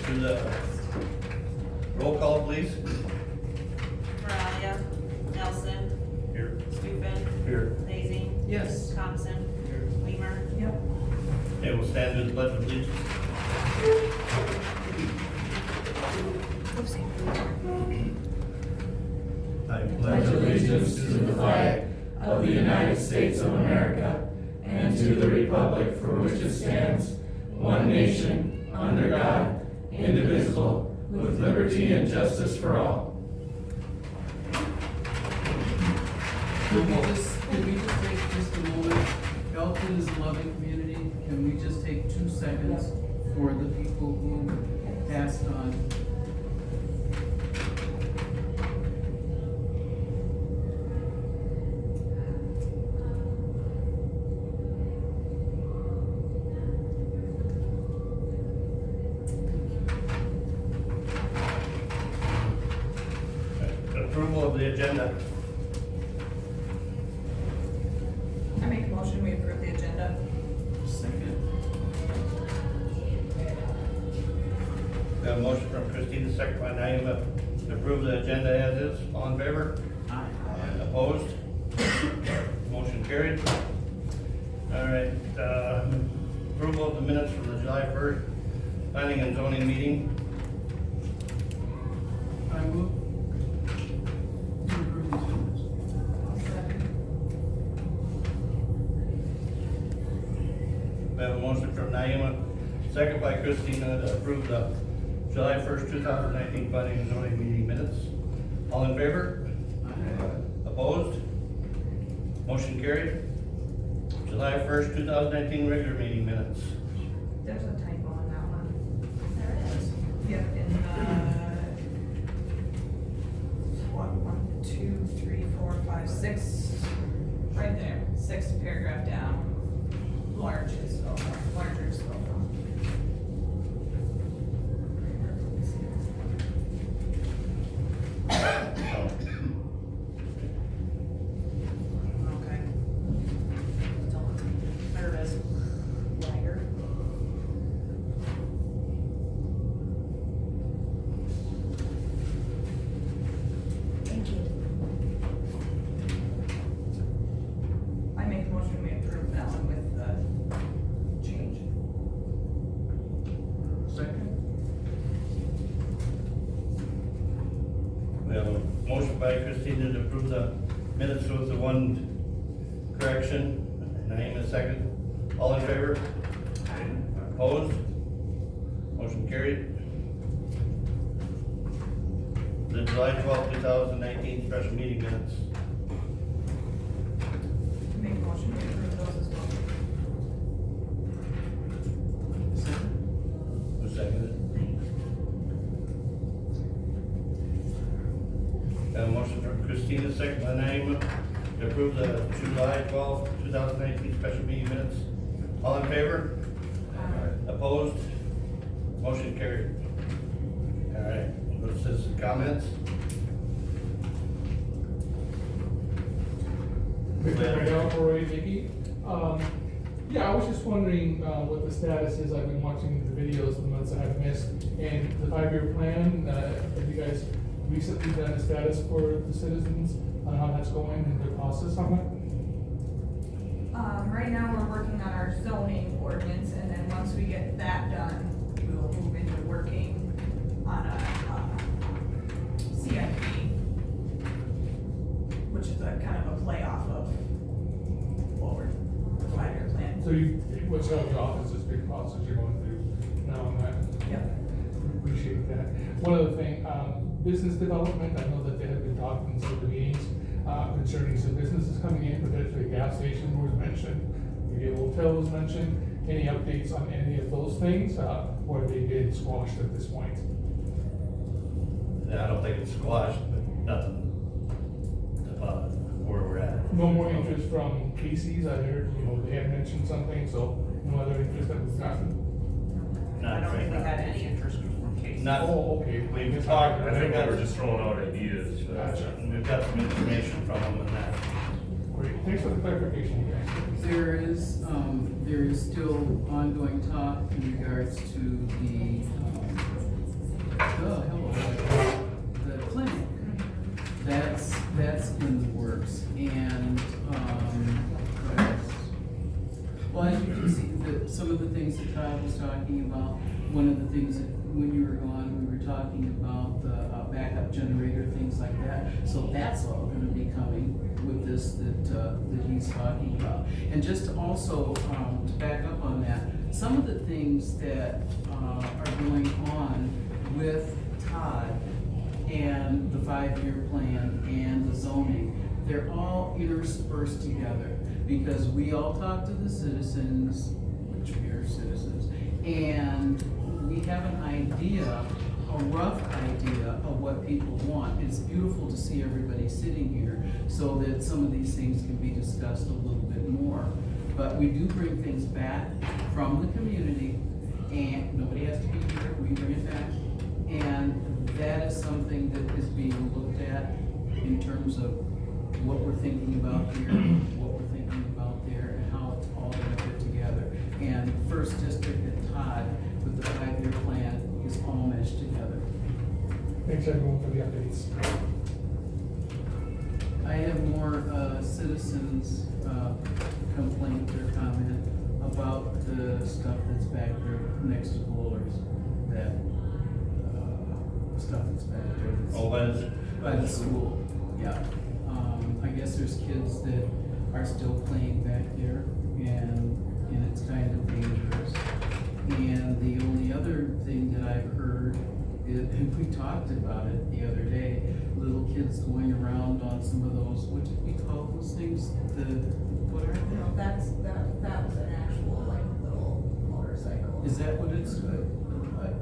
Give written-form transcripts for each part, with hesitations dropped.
to the roll call, please. Moralia, Nelson, Here. Stupen, Here. Daisy, Yes. Thompson, Weimer. Yep. Okay, we'll stand to the pledge of allegiance. I pledge allegiance to the flag of the United States of America and to the republic for which it stands, one nation, under God, indivisible, with liberty and justice for all. Can we just take just a moment? Elton is a loving community. Can we just take 2 seconds for the people who passed on? Approval of the agenda. I make a motion, we approve the agenda. Second. We have a motion from Christina, second by Naima, to approve the agenda as is. All in favor? Aye. And opposed? Motion carried. All right, approval of the minutes from the July 1st planning and zoning meeting. I move. to approve these minutes. We have a motion from Naima, second by Christina, to approve the July 1st, 2019 planning and zoning meeting minutes. All in favor? Aye. Opposed? Motion carried. July 1st, 2019 regular meeting minutes. There's a typo on that one. There is. Yep, in one, two, three, four, five, six, right there, 6th paragraph down. Large is spelled wrong, larger is spelled wrong. Okay. There it is. Lighter. Thank you. I make a motion, we approve that one with the change. Second. We have a motion by Christina to approve the minutes with the one correction. Naima, second. All in favor? Opposed? Motion carried. The July 12th, 2019 special meeting minutes. Make a motion, we approve those as well. Second. Who seconded? Got a motion from Christina, second by Naima, to approve the July 12th, 2019 special meeting minutes. All in favor? Opposed? Motion carried. All right, citizen comments? Victor Miguel, Roy Dickey. Yeah, I was just wondering what the status is. I've been watching the videos, the months I have missed, and the 5-year plan. Have you guys recently done a status for the citizens on how that's going and the process on it? Right now, we're working on our zoning ordinance, and then once we get that done, we will move into working on a, CIP, which is a kind of a play off of what we're, the 5-year plan. So what's out of the office is big process you're going through now on that. Yep. Appreciate that. One other thing, business development, I know that they have been talking in some of the meetings concerning some businesses coming in, potentially a gas station was mentioned, maybe a hotel was mentioned. Any updates on any of those things, or have they been squashed at this point? I don't think it's squashed, but nothing about where we're at. No more interest from Casey's, I heard, they had mentioned something, so no other interest that was gotten? I Not don't right think we now. had any interest from Casey. Not, Oh, okay. we've talked, I think they were just throwing out ideas. Gotcha. we've got some information from them and that. Great, thanks for the clarification, you guys. There is still ongoing talk in regards to the talking about, one of the things that, when you were gone, we were talking about the backup generator, things like that. So that's all gonna be coming with this that he's talking about. And just to also, to back up on that, some of the things that are going on with Todd and the 5-year plan and the zoning, they're all interspersed together, because we all talk to the citizens, which we are citizens, and we have an idea, a rough idea of what people want. It's beautiful to see everybody sitting here so that some of these things can be discussed a little bit more. But we do bring things back from the community, and nobody has to be here, we bring it back. And that is something that is being looked at in terms of what we're thinking about here, what we're thinking about there, and how it's all gonna fit together. And First District and Todd with the 5-year plan is all meshed together. Thanks everyone for the updates. I have more citizens complaint or comment about the stuff that's back there next to Bowlers, that stuff that's back there. that's- Oh, when, By the school, yeah. I guess there's kids that are still playing back there, and it's kind of dangerous. And the only other thing that I've heard is, and we talked about it the other day, little kids going around on some of those, what do we call those things? What are No, they? that was an actual, like, little motorcycle. Is that what it's,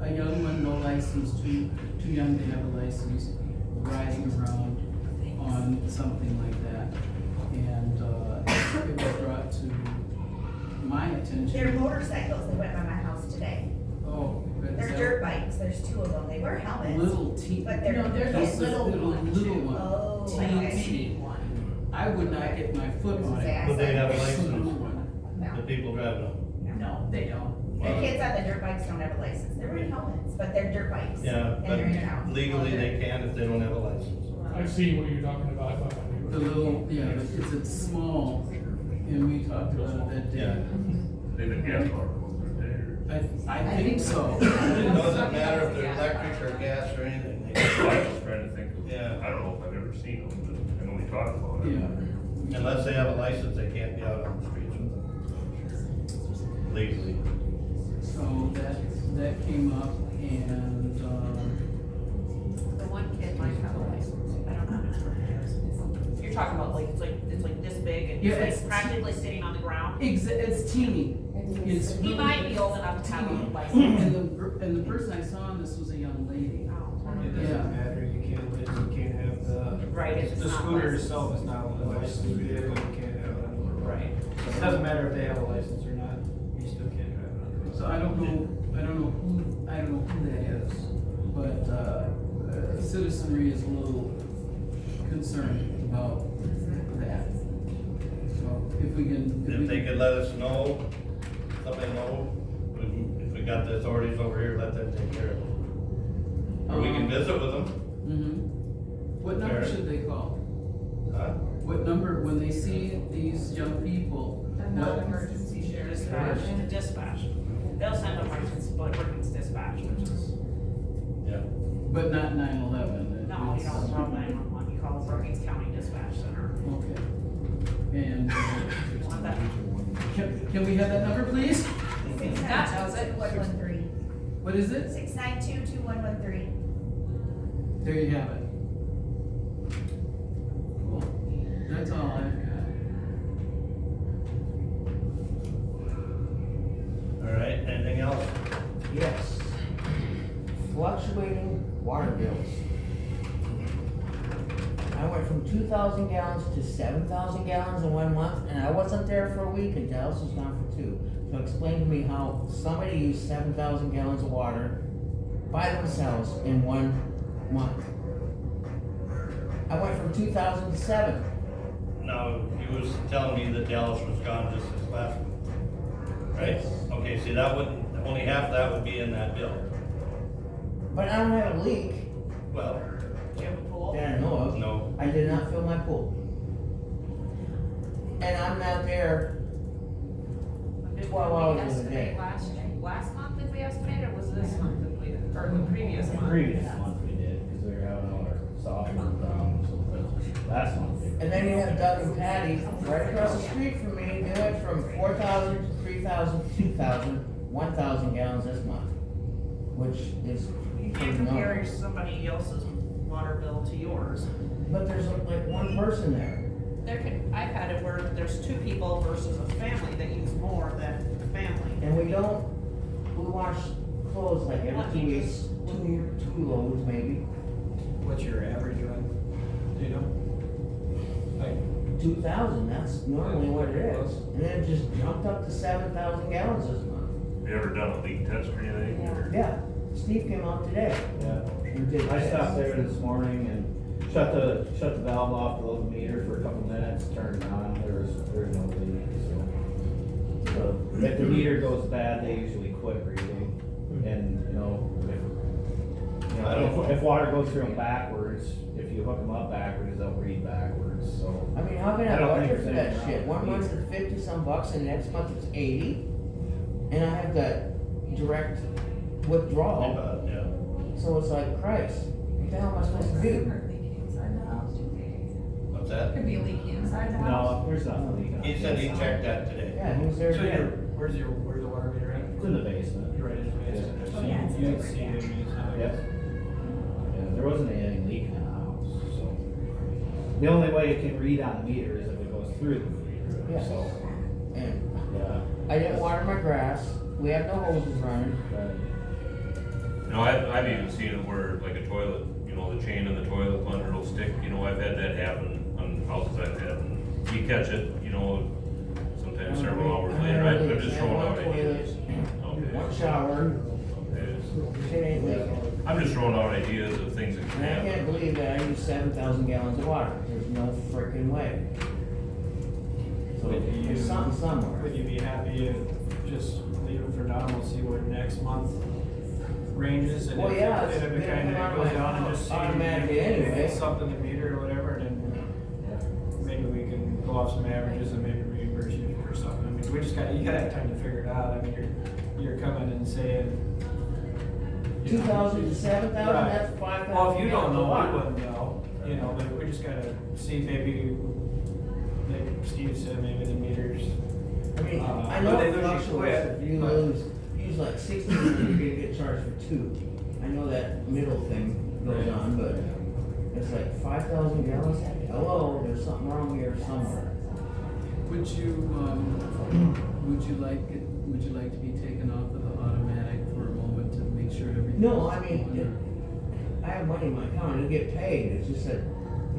a young one, no license, too young to have a license, riding around on something like that. And, it was brought to my attention. They're motorcycles that went by my house today. Oh, but is They're that dirt bikes, there's 2 of them, they wear helmets. little teeny. But they're- No, they're this is little one, little too. one. Oh, Like a okay. cheap one. I would not get my foot on it. But they have a Little license, one. No, the people driving them. No, they don't. the kids on the dirt bikes don't have a license, they're wearing helmets, but they're dirt bikes. Yeah, And they're in town. but legally they can if they don't have a license. I see what you're talking about, but The little, yeah, it's small, and we talked about it that day. They've been gas I think so. It doesn't matter if they're electric or gas or anything. I They- was trying to think of, Yeah. I don't know if I've ever seen them, but I know we talked about it. Yeah. Unless they have a license, they can't be out on the streets with them. Legally. So that came up, and, The one kid might have a license, I don't know how much it is. You're talking about like, it's like this big and Yeah, it's it's- like practically sitting on the ground? it's teeny. It's He might be old enough to have a teeny. license. And the person I saw on this was a young lady. Oh, It Yeah. doesn't matter, you can't have the. Right, if it's The not scooter licensed. itself is not a licensed vehicle, you can't have it on the road. Right. So it doesn't matter if they have a license or not, you still can't drive it on the road. So I don't know who that is, but, citizenry is a little concerned about that. So if we can. If they could let us know, somebody know, if we got the authorities over here, let them take care of it. Or we can visit with them, Mm-hmm. What number Fair. should they call? huh? What number, when they see these young people? The what- non-emergency sheriff's Dispatch, department. dispatch. They'll send emergency, but emergency dispatch, which is, Yeah. But not 911. no, you don't call 911, you call the Brookings County Dispatch Center. Okay. And, You want that? can we have that number, please? 692-2113. What is it? 692-2113. There you have it. Cool. That's all I've got. All right, anything else? Yes. Fluctuating water bills. I went from 2,000 gallons to 7,000 gallons in 1 month, and I wasn't there for a week, and Dallas was gone for 2. So explain to me how somebody used 7,000 gallons of water by themselves in 1 month. I went from 2,000 to 7. No, he was telling me that Dallas was gone just this last week. Right? Yes. Okay, see, that wouldn't, only half of that would be in that bill. But I don't have a leak Well, Do you have a pool? that I know of. no, I did not fill my pool. And I'm not there Did 12 we hours a estimate day. last month we estimated, or was this month that we, or the previous month? Previous month we did, because we were having all our software problems, so last month. And then you have Doug and Patty right across the street from me, they went from 4,000 to 3,000 to 2,000, 1,000 gallons this month, which is You pretty can't compare normal. somebody else's water bill to yours. But there's like one person there. I've had it where there's two people versus a family that use more than a family. And we wash clothes like every Let 2 me weeks, just- two loads maybe, What's your average run? Do you know? Like, 2,000, that's normally what it is. And then it just jumped up to 7,000 gallons this month. You ever done a leak test or anything? or- Yeah, Steve came out today yeah. and did I this. stopped there this morning and shut the valve off the little meter for a couple minutes, turned it on, there's no leak, so. If the meter goes bad, they usually quit reading, and, if water goes through them backwards, if you hook them up backwards, they'll read backwards, so. I mean, how can I I don't think budget for there's that anything shit? wrong One with month it's 50 some bucks and next month it's 80. And I have that direct withdrawal, Yeah. so it's like, Christ, what the hell am I supposed to do? What's that? Could be leaking inside the house. No, there's nothing leaking. He said he checked that today. Yeah, he was there So today. where's the water meter at? It's in the basement. Right in the basement. Oh, yeah, it's in You the can see it, basement. Yep. Yeah, there wasn't anything leaking in the house, so. The only way it can read on the meter is if it goes through the meter, Yeah. so, And yeah. I didn't water my grass, we have no hoses running. I've even seen it where like a toilet, the chain in the toilet plunger will stick, I've had that happen on houses I've had. And you catch it, sometimes several hours later, I'm just throwing out One ideas. toilet, Okay. one shower, Okay. shit ain't leaking. I'm just throwing out ideas of things that can And I happen. can't believe that I use 7,000 gallons of water, there's no frickin' way. So there's something somewhere. Would you be happy if just leave it for now, we'll see what next month ranges, and Well, yeah, if it's it gonna kinda come out goes my down and just see. automatically if anyway. it's something to meter or whatever, then maybe we can go off some averages and maybe reimburse you for something. I mean, you gotta have time to figure it out. I mean, you're coming and saying. 2,000 to 7,000, Right. that's 5,000 Well, if you don't gallons of know, water. we wouldn't know, but we just gotta see maybe, like Steve said, maybe the meters. I mean, Uh, I know but they it lose you fluctuates, quick, if you but- use like 60, you're gonna get charged for 2. I know that middle thing goes on, but it's like 5,000 gallons, hello, there's something wrong here somewhere. Would you like to be taken off of the automatic for a moment to make sure everything? No, I mean, I have money in my account, it'll get paid, it's just that,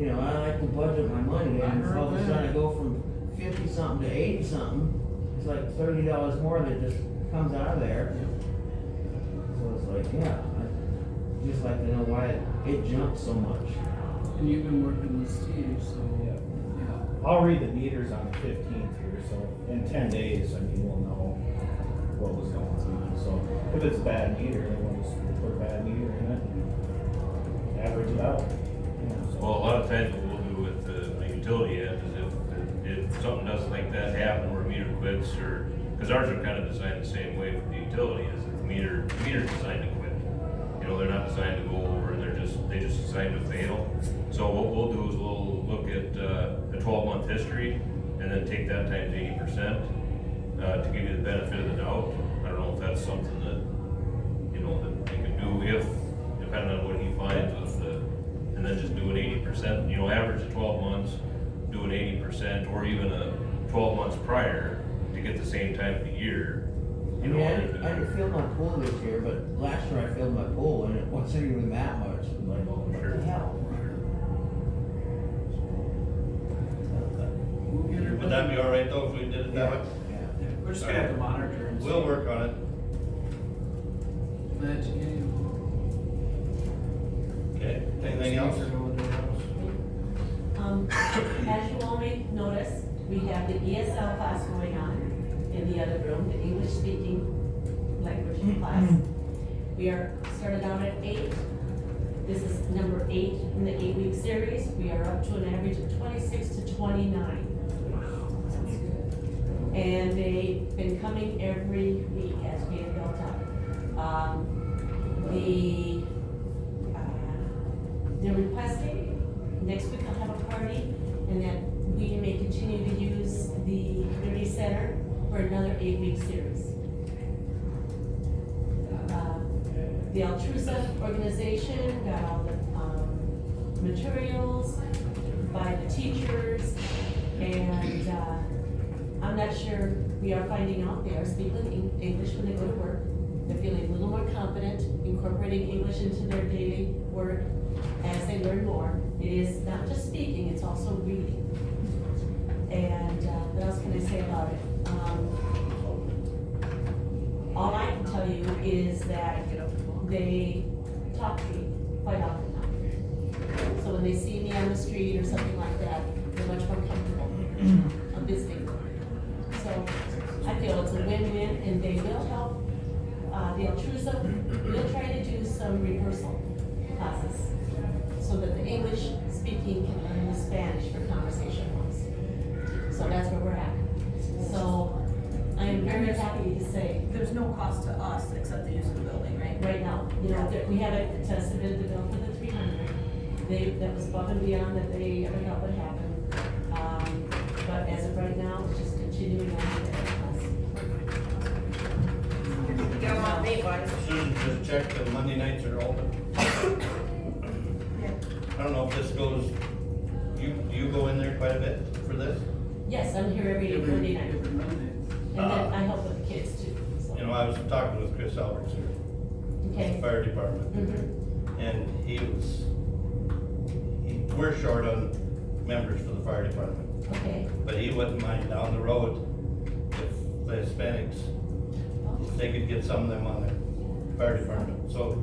I like to budget my money, I and heard all of a that. sudden I go from 50 something to 80 something, it's like $30 more that just comes out of there. So it's like, yeah, I just like to know why it jumped so much. And you've been working with Steve, so, Yeah. yeah. I'll read the meters on the 15th here, so in 10 days, we'll know what was going on. So if it's a bad meter, then we'll just put a bad meter in it and average it out. Well, a lot of times what we'll do with the utility end is if something doesn't like that happen where a meter quits because ours are kind of designed the same way for the utility, is that the meter's designed to quit. They're not designed to go over, they just designed to fail. So what we'll do is we'll look at a 12-month history and then take that times 80% to give you the benefit of the doubt. I don't know if that's something that, that they can do depending on what he finds and then just do an 80%, average of 12 months, do an 80%, or even a 12 months prior to get the same time of the year. I mean, I didn't fill my pool this year, but last year I filled my pool and it wasn't even that much. I'm like, what the hell? Would that be all right though if we did it that way? Yeah. We're just gonna have to monitor and see. We'll work on it. Glad you came. Okay, anything else? As you all may notice, we have the ESL class going on in the other room, the English speaking language class. We are started out at 8. This is number 8 in the 8-week series. We are up to an average of 26 to 29. And they've been coming every week as being built up. They're requesting, next week I'll have a party, and that we may continue to use the community center for another 8-week series. The Altrusa organization got all the materials by the teachers, and I'm not sure, we are finding out they are speaking English when they go to work. They're feeling a little more confident incorporating English into their daily work as they learn more. It is not just speaking, it's also reading. And what else can I say about it? All I can tell you is that they talk to me quite often now. So when they see me on the street or something like that, they're much more comfortable of visiting. So I feel it's a win-win, and they will help. The Altrusa will try to do some rehearsal classes so that the English speaking can learn the Spanish for conversation ones. So that's where we're at. So I am very happy to say, There's no cost to us except the use of the building, right? right now, you know, that we haven't submitted the bill for the 300. That was above and beyond that they ever thought would happen. But as of right now, it's just continuing on with the class. Get them on date, guys. Susan just checked that Monday nights are open. I don't know if this goes, you go in there quite a bit for this? Yes, I'm here every Monday night, Every Monday. and then I help with the kids too, so. You know, I was talking with Chris Alberts here, Okay. fire department, Mhm. and we're short on members for the fire department, Okay, but he wouldn't mind down the road if the Hispanics, if they could get some of them on their fire department. So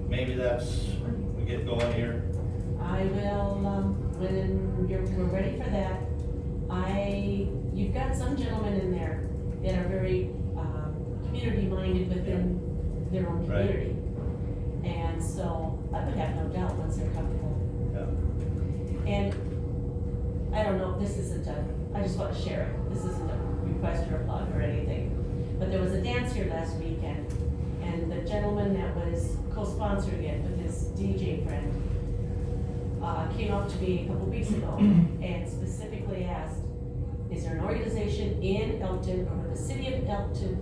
maybe we get going here. I will, when we're ready for that, you've got some gentlemen in there that are very, community-minded within their own Right. community. And so, I would have no doubt once they're comfortable. Yeah. And, I don't know, this isn't I just wanna share it, this isn't a request or a plug or anything. But there was a dance here last weekend, and the gentleman that was co-sponsoring it with his DJ friend, came up to me a couple weeks ago and specifically asked, is there an organization in Elton or would the city of Elton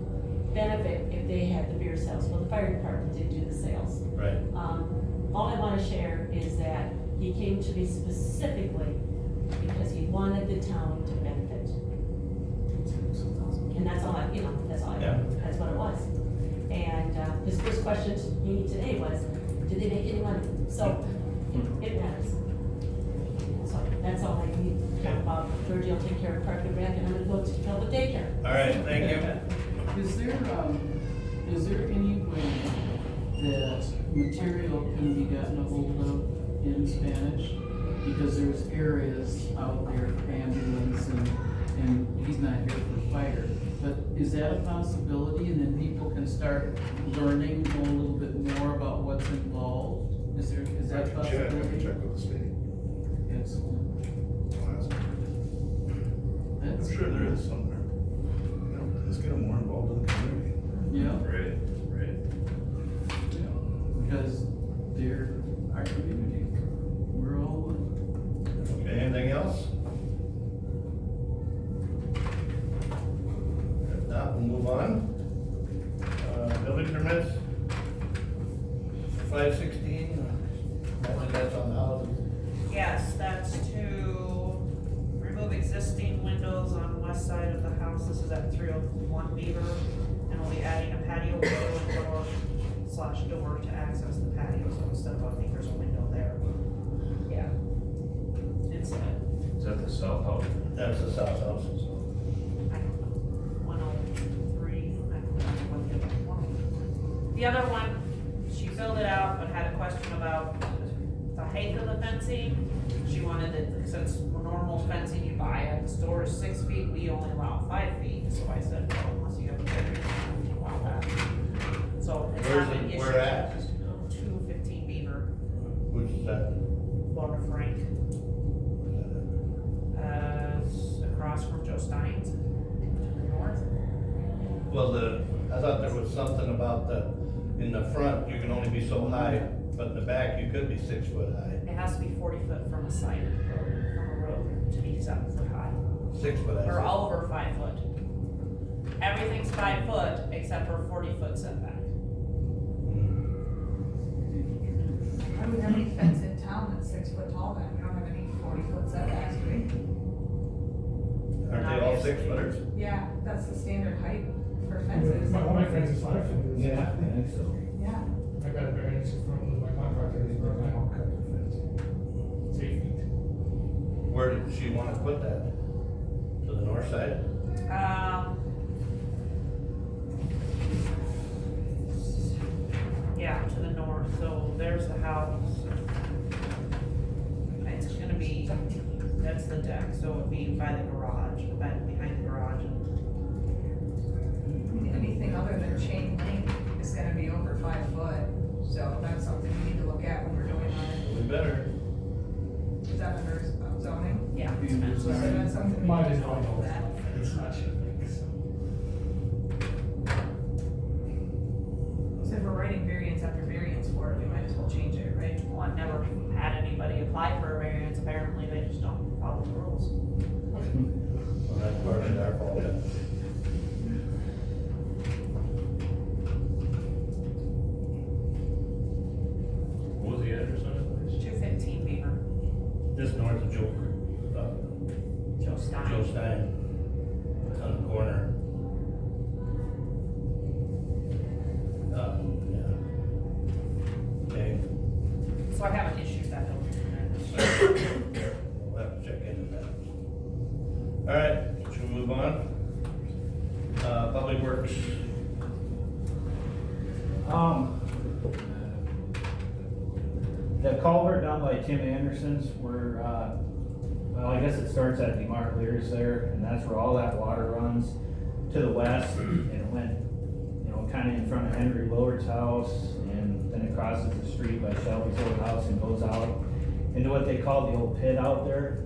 benefit if they had the beer sales? Well, the fire department did do the sales. Right. All I wanna share is that he came to me specifically because he wanted the town to benefit. And that's all Yeah. that's what it was. And, his first question to me today was, did they make any money? So, it matters. So, that's all I need to talk about. Georgie will take care of Park and Rec, and I'm gonna go to the daycare. All right, thank you. Is there any way that material can be gotten a hold of in Spanish? Because there's areas out there for ambulance and he's not here for fire. But is that a possibility, and then people can start learning, know a little bit more about what's involved? Is that a possibility? Check with the state. Excellent. I'll ask. That's, I'm sure there is somewhere. You know, let's get them more involved in the community. yeah, Right, right. because they're our community. We're all one. Okay, anything else? If not, we'll move on. Building permits, 516, imagine that's on the houses. Yes, that's to remove existing windows on the west side of the house. This is at 301 Beaver. And we'll be adding a patio window and door to access the patio. So instead of, I think there's a window there. Yeah. Inside. Is that the south house? That's the south house. I don't know, 103, I don't know what the other one. The other one, she filled it out, but had a question about the height of the fencing. She wanted it, since normal fencing you buy at the store is 6 feet, we only allow 5 feet, so I said, well, unless you have a variance, you don't allow that. So it's Where's not an it- issue. where at? 215 Beaver, Which is that? Laura Frank, it's across from Joe Stein's to the north. Well, I thought there was something about in the front, you can only be so high, but in the back, you could be 6 foot high. It has to be 40 foot from a side road, from a road to be 7 foot high, 6 foot high. or over 5 foot. Everything's 5 foot except for 40 foot setback. I don't have any fence in town that's 6 foot tall, then we don't have any 40-foot setbacks, do we? Aren't they all 6 footers? Yeah, that's the standard height for fences. My fence is 5 foot. Yeah, I think so. Yeah. I got a variance from my contractor, he's broke my whole cut the fence. It's 8 feet. Where did she want to put that? To the north side? Yeah, to the north, so there's the house. It's gonna be, that's the deck, so it'd be by the garage, behind the garage. Anything other than chain link is gonna be over 5 foot, so that's something we need to look at when we're doing We better. is that under zoning? Yeah. So that's something we Mine need is to not look all at. it's not chain link, so. So if we're writing variance after variance for it, we might as well change it, right? Well, I've never had anybody apply for a variance, apparently they just don't follow the rules. Well, that's partly our fault. What was the address on it? 215 Beaver, Just north of Joe Joe Stein. Joe Stein. On the corner. Yeah. Okay, So I haven't issued that notice. we'll have to check into that. All right, should we move on? Public Works. The culvert down by Tim Anderson's where, well, I guess it starts at DeMar Lear's there, and that's where all that water runs to the west, and it went, you know, kinda in front of Henry Willard's house, and then it crosses the street by Shelby's old house and goes out into what they call the old pit out there.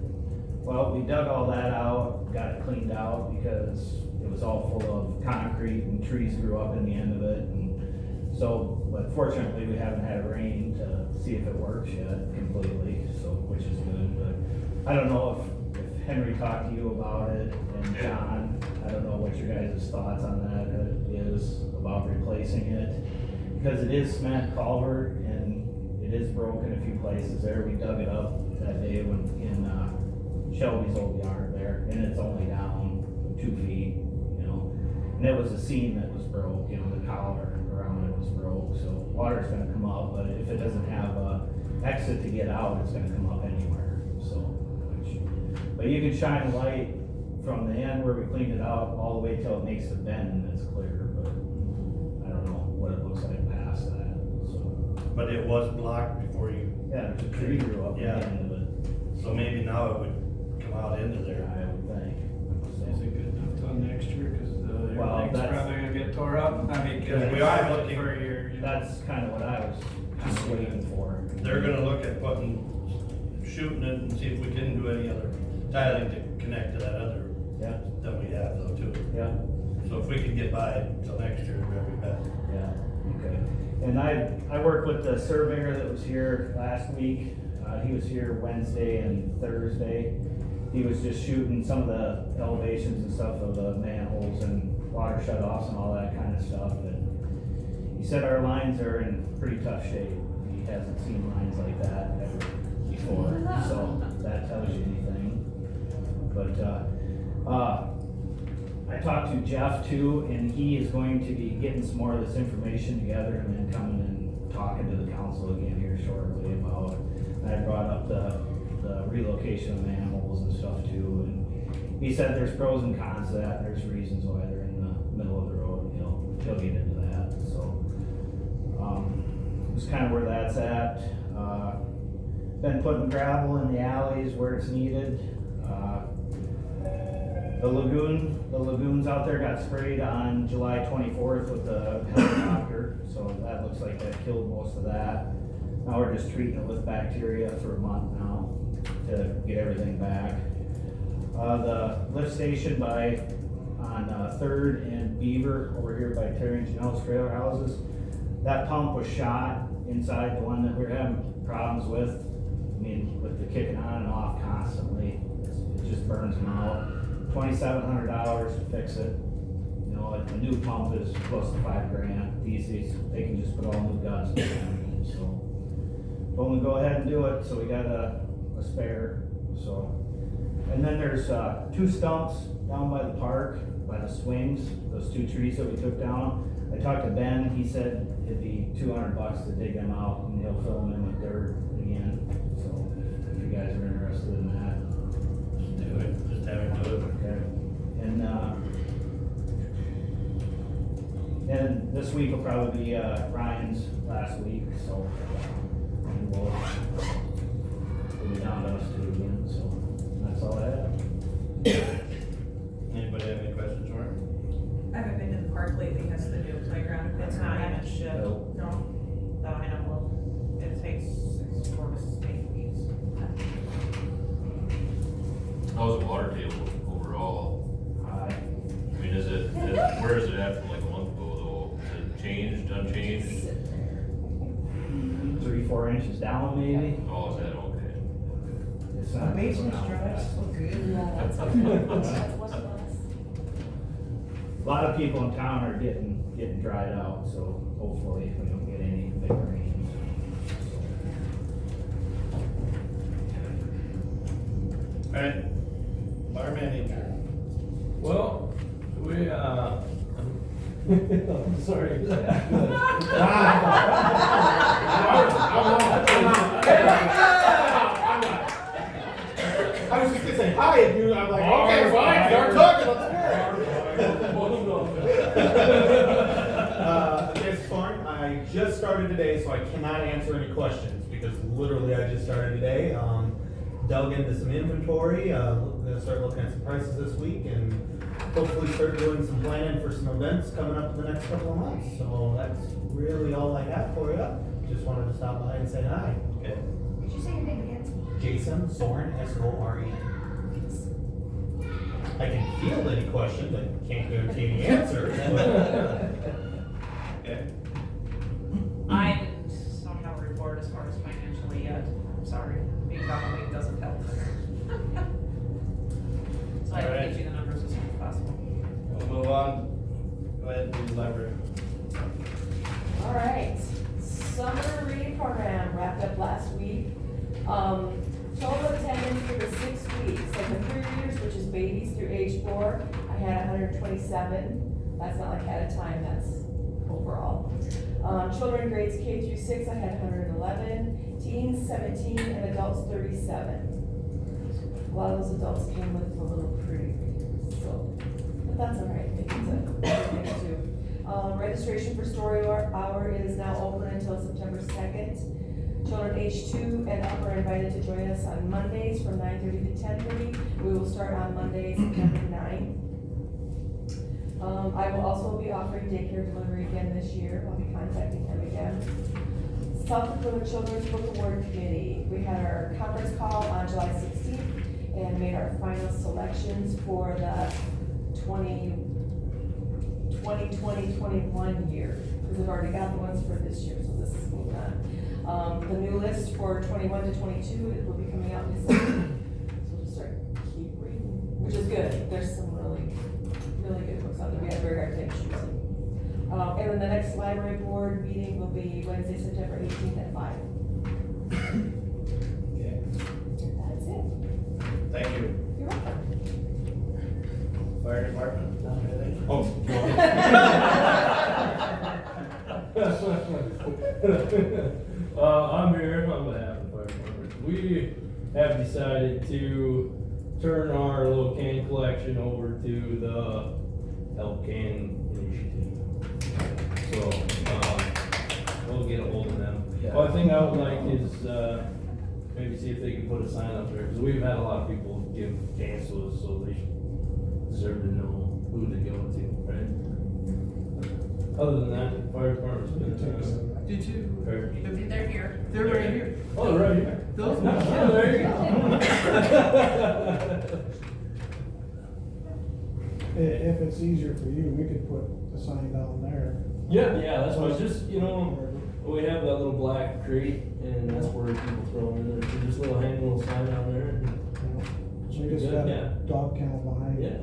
Well, we dug all that out, got it cleaned out, because it was all full of concrete and trees grew up in the end of it, and so, but fortunately, we haven't had rain to see if it works yet completely, so, which is good, but I don't know if Henry talked to you about it, and John, I don't know what your guys' thoughts on that is about replacing it, because it is cement culvert, and it is broken a few places there, we dug it up that day when, in, Shelby's old yard there, and it's only down 2 feet, you know, and it was a seam that was broke, you know, the collar around it was broke, so water's gonna come up, but if it doesn't have a exit to get out, it's gonna come up anywhere, so, but you can shine a light from the end where we cleaned it out, all the way till it makes the bend and it's clear, but I don't know what it looks like past that, so. But it was blocked before you, Yeah, there's a tree grew up Yeah. at the end of it, so maybe now it would come out into there. I would think. So- Is it good enough till next year, cause Well, everything's that's- probably gonna get tore up, I mean, Because we are looking- for a year, you know. That's kinda what I was just waiting for. They're gonna look at shooting it and see if we can do any other tiling to connect to that other Yeah, that we have though too. yeah. So if we can get by till next year, that'd be best. Yeah, okay. And I worked with the surveyor that was here last week. He was here Wednesday and Thursday. He was just shooting some of the elevations and stuff of the manholes and water shutoffs and all that kind of stuff. And he said our lines are in pretty tough shape. He hasn't seen lines like that ever before, so that tells you anything. But, I talked to Jeff too, and he is going to be getting some more of this information together and then coming and talking to the council again here shortly about, I brought up the relocation of manholes and stuff too, and he said there's pros and cons to that, and there's reasons why they're in the middle of the road, and he'll get into that, so. It's kinda where that's at, been putting gravel in the alleys where it's needed. The lagoons out there got sprayed on July 24th with the helicopter, so that looks like that killed most of that. Now we're just treating it with bacteria for a month now to get everything back. The lift station on 3rd and Beaver over here by Terry and Janelle's trailer houses, that pump was shot inside, the one that we were having problems with. I mean, with the kicking on and off constantly, it just burns them out. $2,700 to fix it. You know, a new pump is close to $5,000. These, they can just put all new guts in them, so. Told them to go ahead and do it, so we got a spare, so. And then there's, 2 stumps down by the park, by the swings, those 2 trees that we took down. I talked to Ben, he said it'd be $200 to dig them out, and he'll fill them in with dirt again, so if you guys are interested in that. Just do it, just have him do it. Okay. And this week will probably be, Ryan's last week, so. And we'll be down to us 2 again, so that's all I have. Anybody have any questions for him? I haven't been to the park lately, has the new playground. It's not even shipped. No. No. That I know of. It takes 4 to 8 weeks. How's the water table overall? I mean, where is it at from like a month ago though? Is it changed, unchanged? 3-4 inches down maybe. Oh, is that okay? It's The not. basement's dry, it's so good. Yeah, that's okay. That's what it was. A lot of people in town are getting dried out, so hopefully we don't get any big rains. Alright, water manager. Well, we, I'm sorry. I was just gonna say hi, and you, I'm like, okay, fine, start talking, let's hear it. This Thorne, I just started today, so I cannot answer any questions, because literally I just started today. Dug into some inventory, gonna start looking at some prices this week, and hopefully start doing some planning for some events coming up in the next couple of months. So that's really all I have for you. Just wanted to stop by and say hi. Okay. Did you say your name again? Jason Soren, S-O-R-E-N. I can field any questions, I can't guarantee any answers. Okay. I don't have a report as far as financially yet. I'm sorry. Being gone a week doesn't help. So I can Alright. get you the numbers as soon as possible. We'll move on. Go ahead and do the library. All right, summer reading program wrapped up last week. Total attendance for the 6 weeks, so the pre-readers, which is babies through age 4, I had 127. That's not like at a time, that's overall. Children grades K through 6, I had 111. Teens 17 and adults 37. A lot of those adults came with a little pre-read, so, but that's all right, they can do too. Registration for Story Hour is now open until September 2nd. Children age 2 and up are invited to join us on Mondays from 9:30 to 10:30. We will start on Monday, September 9th. I will also be offering daycare delivery again this year. I'll be contacting them again. South Dakota Children's Book Award Committee. We had our conference call on July 16th and made our final selections for the 2020-21 year, because we've already got the ones for this year, so this is moving on. The new list for 21 to 22, it will be coming out in December, so we'll just start keep reading, which is good. There's some really good books out there. We had a very hard time choosing. And then the next library board meeting will be Wednesday, September 18th at 5. Okay. That's it. Thank you. You're welcome. Fire department, anything? Oh, I'm here on behalf of the fire department. We have decided to turn our little can collection over to the Help Can Initiative. So, we'll get a hold of them. One thing I would like is, maybe see if they can put a sign up there, because we've had a lot of people give cans to us, so they deserve to know who to go to, right? Other than that, the fire department's been, Did you? very- They're here. They're right here. Oh, they're right here. Those Oh, there you go. If it's easier for you, we could put the sign down there Yeah, that's why it's just, you know, we have that little black crate and that's where people throw them in there. So just hang a little sign on there and, you know. So should we be just good, got yeah. a dog kennel behind Yeah,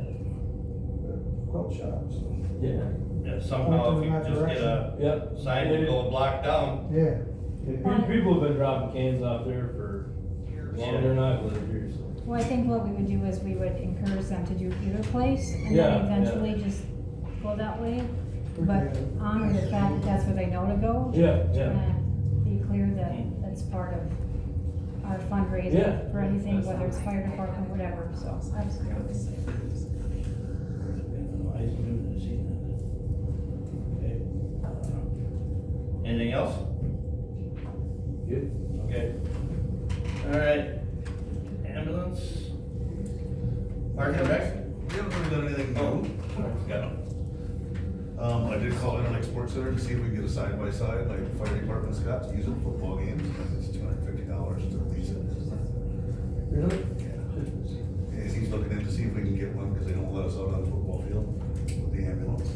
the quilt shop, so. yeah, And somehow if you just get a yep. sign to go block down, Yeah. People have been dropping cans off there for, well, they're not living here, so. Well, I think what we would do is we would encourage them to do either place and Yeah, then eventually just go that way. But honor the fact that that's where they know to go. Yeah, yeah. And be clear that that's part of our fundraising Yeah. for anything, whether it's fire department, whatever, so absolutely. Nice news this evening. Okay. Anything else? Good. Okay. All right. Ambulance. Park and Rec? We haven't really done anything Oh, new. got it. I did call Interlake Sports Center to see if we can get a side-by-side, like the fire department's got, to use it for football games, and it's $250 to lease it. Really? Yeah. He's looking in to see if we can get one, because they don't let us out on the football field with the ambulance.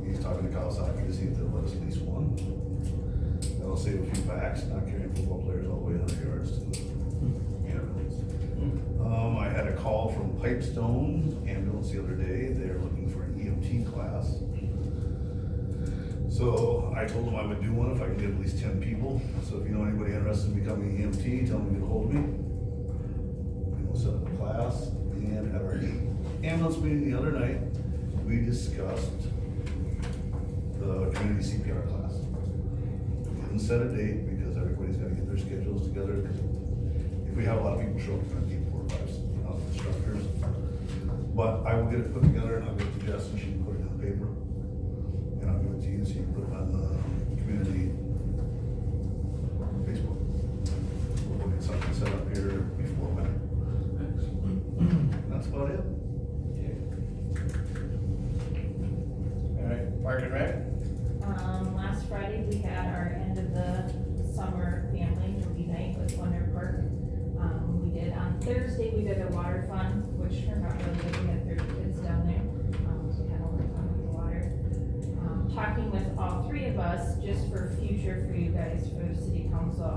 He's talking to Kawasaki to see if they'll let us lease one. That'll save a few backs, not carrying football players all the way 100 yards to the ambulance. I had a call from Pipestone Ambulance the other day. They're looking for an EMT class. So I told them I would do one if I can get at least 10 people. So if you know anybody interested in becoming an EMT, tell them to get a hold of me. And we'll set up a class. And at our ambulance meeting the other night, we discussed the community CPR class. We didn't set a date because everybody's gotta get their schedules together. Because if we have a lot of people show up, we're gonna need 4 or 5 instructors. But I will get it put together and I'll get it to Jess and she can put it in the paper. And I'll give it to you so you can put it on the community Facebook. We'll get something set up here before winter. That's about it. All right, Park and Rec? Last Friday, we had our end of the summer family movie night with Wonder Park. We did on Thursday, we did a water fun, which turned out really good. We had 30 kids down there. So we had a lot of fun with the water. Talking with all 3 of us, just for future for you guys, for the city council,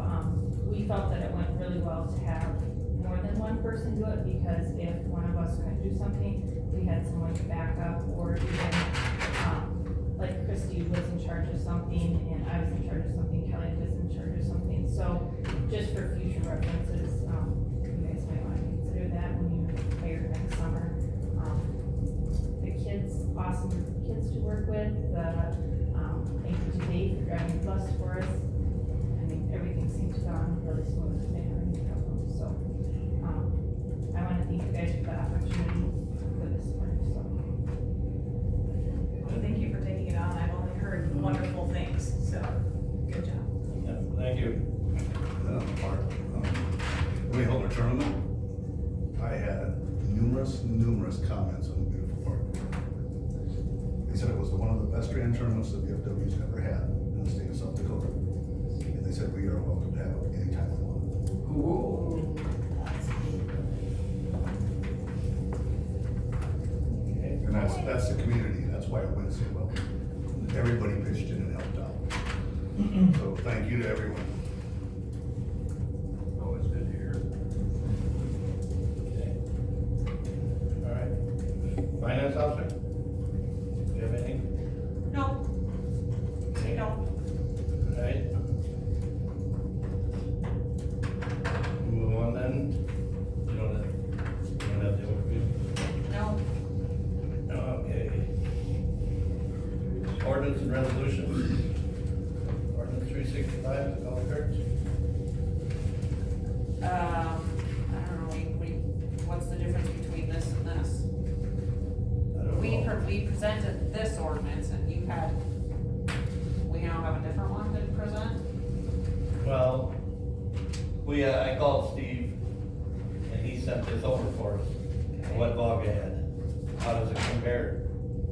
we felt that it went really well to have more than one person do it, because if one of us couldn't do something, we had someone to back up, or even, like Christy was in charge of something, and I was in charge of something, Kelly was in charge of something, so just for future references, you guys might wanna consider that when you hire next summer. The kids, awesome kids to work with, thank you to Dave for driving the bus for us. I mean, everything seems to go on really smooth, they have any problems, so, I wanna thank you guys for the opportunity for this one, so. Well, thank you for taking it on. I've only heard wonderful things, so good job. Yeah, thank you. Park. When we held our tournament, I had numerous comments on the beautiful park. They said it was one of the best grand tournaments the VFW's ever had in the state of South Dakota. And they said we are welcome to have it anytime we want. And that's the community, that's why it went so well. Everybody pitched in and helped out. So thank you to everyone. Always good to hear. Okay. All right. Finance officer? Do you have anything? No, they don't. All right. Move on then. You don't have the overview? No. Okay. Ordinance and resolutions. Ordinance 365, the golf carts. I don't know, what's the difference between this and this? I don't know. We presented this ordinance and we now have a different one to present? Well, I called Steve and he sent this over for us, what Volga had. How does it compare?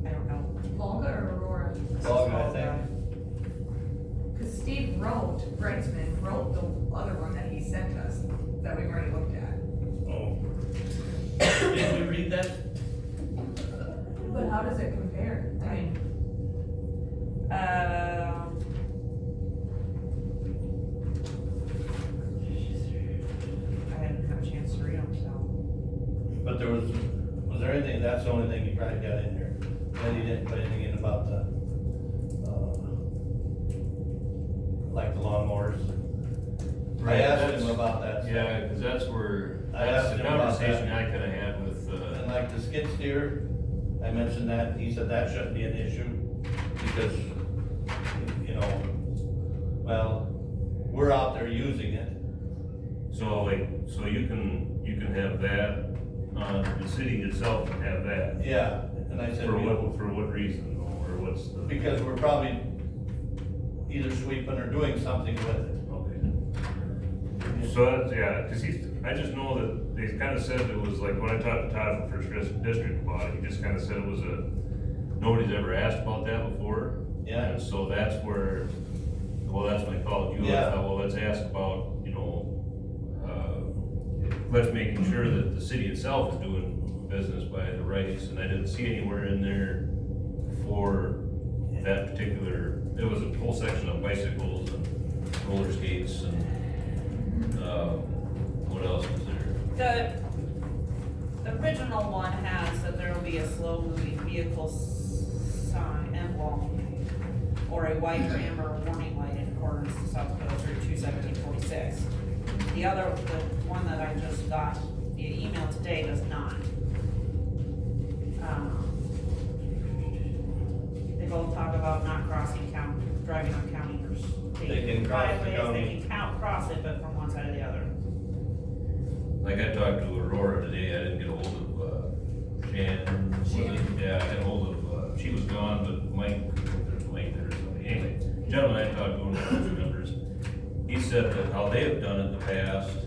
I don't know. Volga or Aurora? Volga, I think. Cause Steve Brightsman wrote the other one that he sent us, that we've already looked at. Oh. Did we read that? But how does it compare? I mean, I hadn't had a chance to read them, so. But was there anything, that's the only thing you probably got in there? Then you didn't put anything in about the, like the lawnmowers? I asked him about that. Yeah, cause that's where, I that's asked the him about conversation that. I kinda had with, And like the skid steer, I mentioned that, he said that shouldn't be an issue, because, you know, well, we're out there using it. so like, so you can have that, the city itself can have that. Yeah, and I said, For what reason, or what's the? because we're probably either sweeping or doing something with it. Okay. So that's, yeah, cause I just know that they kinda said it was like, when I talked to Todd from First District about it, he just kinda said it was nobody's ever asked about that before. Yeah. And so that's where, well, that's when I called you, I Yeah. thought, well, let's ask about, let's making sure that the city itself is doing business by the rights, and I didn't see anywhere in there for that particular, it was a whole section of bicycles and roller skates and, what else was there? The original one has that there will be a slow moving vehicle sign emblem or a white or amber warning light in accordance to South Dakota 321746. The one that I just got via email today does not. They both talk about not driving on county or state They can cross the driveways. county. They can cross it, but from one side to the other. Like I talked to Aurora today, I didn't get a hold of, Shannon, was it? Yeah, I got a hold of, she was gone, but Mike, there's Mike there or something. Anyway, gentleman I talked to, one of the members, he said that how they have done it in the past,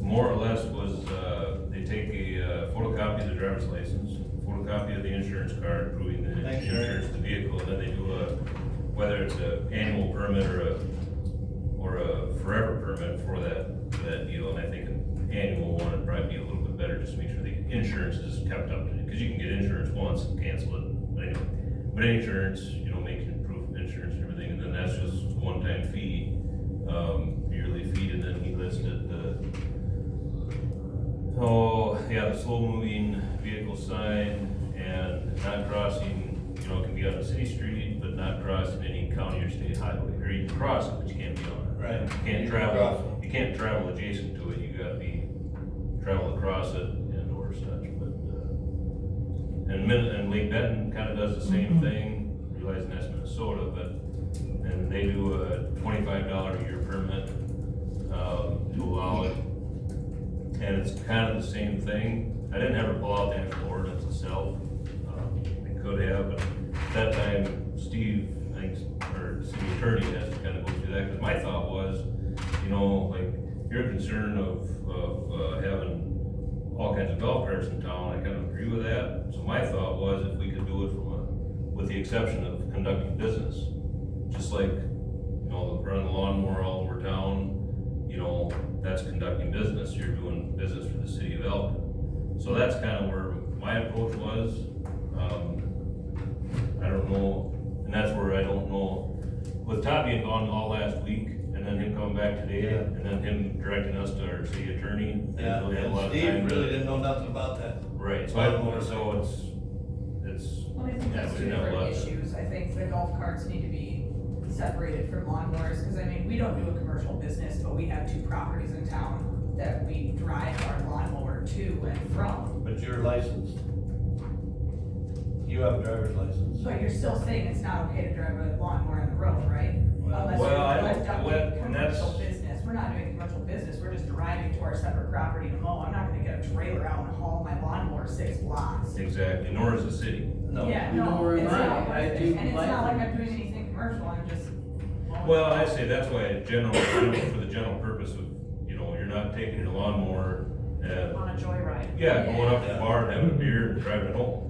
more or less was, they take a photocopy of the driver's license, photocopy of the insurance card proving the Thanks, Jerry. insurance of the vehicle, and then they do whether it's an annual permit or a forever permit for that deal, and I think an annual one would probably be a little bit better, just to make sure the insurance is kept up to it, because you can get insurance once and cancel it, but anyway. But insurance, making proof of insurance and everything, and then that's just a one-time fee, yearly fee, and then he listed the slow-moving vehicle sign and not crossing, it can be on a city street, but not crossing any county or state highway, or you can cross it, but you can't be on it. Right. You can't travel adjacent to it, you gotta travel across it and or such, but, and Lake Benton kinda does the same thing, realizing that's Minnesota, and they do a $25 a year permit, to allow it. And it's kind of the same thing. I didn't ever pull out the actual ordinance itself. I could have, but that time Steve, I think, or city attorney has to kind of go through that, because my thought was, like, your concern of having all kinds of golf carts in town, I kind of agree with that. So my thought was if we could do it with the exception of conducting business, just like, running the lawnmower all over town, that's conducting business, you're doing business for the city of Elton. So that's kind of where my approach was. I don't know, and that's where I don't know, with Todd being gone all last week, and then him coming back today, Yeah. and then him directing us to our city attorney. Yeah, didn't really have a lot and of time Steve to- really didn't know nothing about that. Right, so it's, Well, I think yeah, that's we two didn't have a different lot. issues. I think the golf carts need to be separated from lawnmowers, because we don't do a commercial business, but we have two properties in town that we drive our lawnmower to and from. But you're licensed. You have a driver's license. But you're still saying it's not okay to drive a lawnmower on the road, right? Unless Well, I you're don't- conducting and that's- commercial business. We're not doing commercial business, we're just driving to our separate property to mow. I'm not gonna get a trailer out and haul my lawnmower 6 blocks. Exactly, nor is the city. No. Yeah, Nor no, am it's I. not, I and do it's not like like- I'm doing anything commercial, I'm just. mowing. Well, I say that's why for the general purpose of, you're not taking your lawnmower and, On a joyride. going up to the bar and having a beer and driving it home,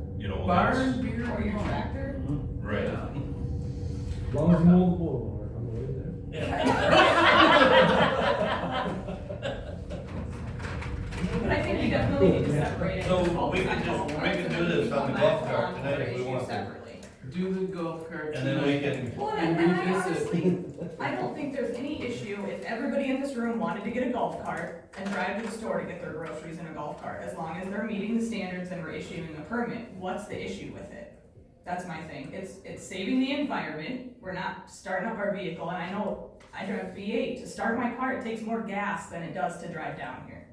Bar that's- and beer. Or your tractor? Right. As long as you mow the boulevard, I'm way But I think we definitely need to separate it. So we can do this on the golf cart tonight if we want to. Separately. do the golf cart And then we tonight. can, Well, And and I revisit. honestly, I don't think there's any issue if everybody in this room wanted to get a golf cart and drive to the store to get their groceries in a golf cart, as long as they're meeting the standards and we're issuing a permit. What's the issue with it? That's my thing. It's saving the environment. We're not starting up our vehicle, and I know I drive a V8. To start my car, it takes more gas than it does to drive down here.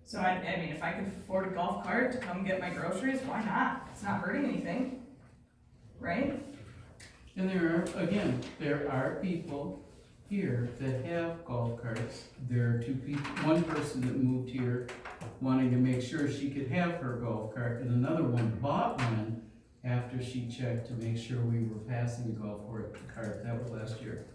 So I mean, if I could afford a golf cart to come get my groceries, why not? It's not hurting anything, right? And there are people here that have golf carts. There are one person that moved here wanting to make sure she could have her golf cart, and another one bought one after she checked to make sure we were passing the golf cart. That was last year.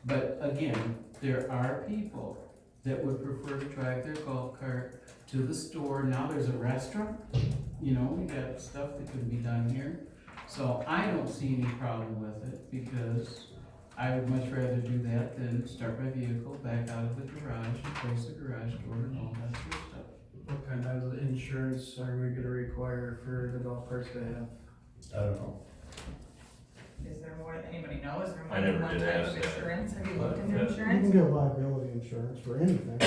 But again, there are people that would prefer to drive their golf cart to the store. Now there's a restaurant, we got stuff that could be done here. So I don't see any problem with it, because I would much rather do that than start my vehicle back out of the garage and close the garage door and all that sort of stuff. What kind of insurance are we gonna require for the golf carts to have? I don't know. Is there more, anybody know, is there I more than never one did type ask of that. insurance? Have you looked into Yeah. You can insurance? get liability insurance for anything.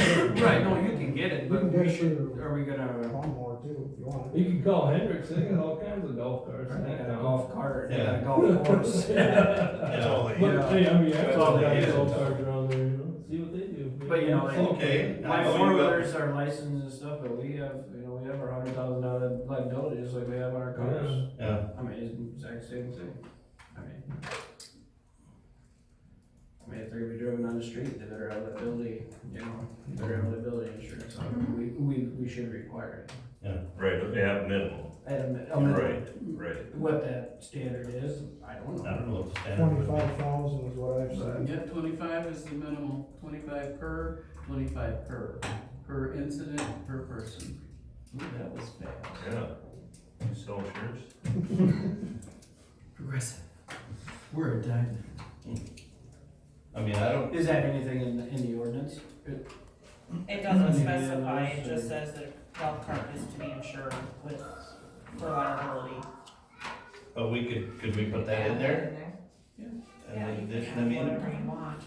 Right, no, you can get it, You but can get we it should, for are we gonna, lawnmower too, if you want. You can call Hendricks, they got all kinds of golf carts. they got a golf cart, they got Yeah. a golf course. That's all they But, Yeah. hey, I mean, That's I all saw they guys use. golf carts around there, see what they do. But you know, like, Okay. my I know you four got- wheelers are licensed and stuff, but we have our $100,000 liability just like we have on our cars. Yeah. I mean, it's the exact same thing. I mean, if they're gonna be driven on the street, they better have liability, better have liability insurance. So we should require it. right, they have minimal, At a minimum. right. What that standard is, I don't I don't know. know what the standard would be. 25,000 is what I've seen. Yeah, 25 is the minimum, 25 per incident, per person. Ooh, that was fast. Yeah. You sell insurance? Progressive. We're a diamond. I mean, I don't, Is that anything in the ordinance? It doesn't Yeah, specify, it those just are- says that a golf cart is to be insured with, for liability. but could we put that in there? Yeah, And you in addition, can I have mean, whatever you want.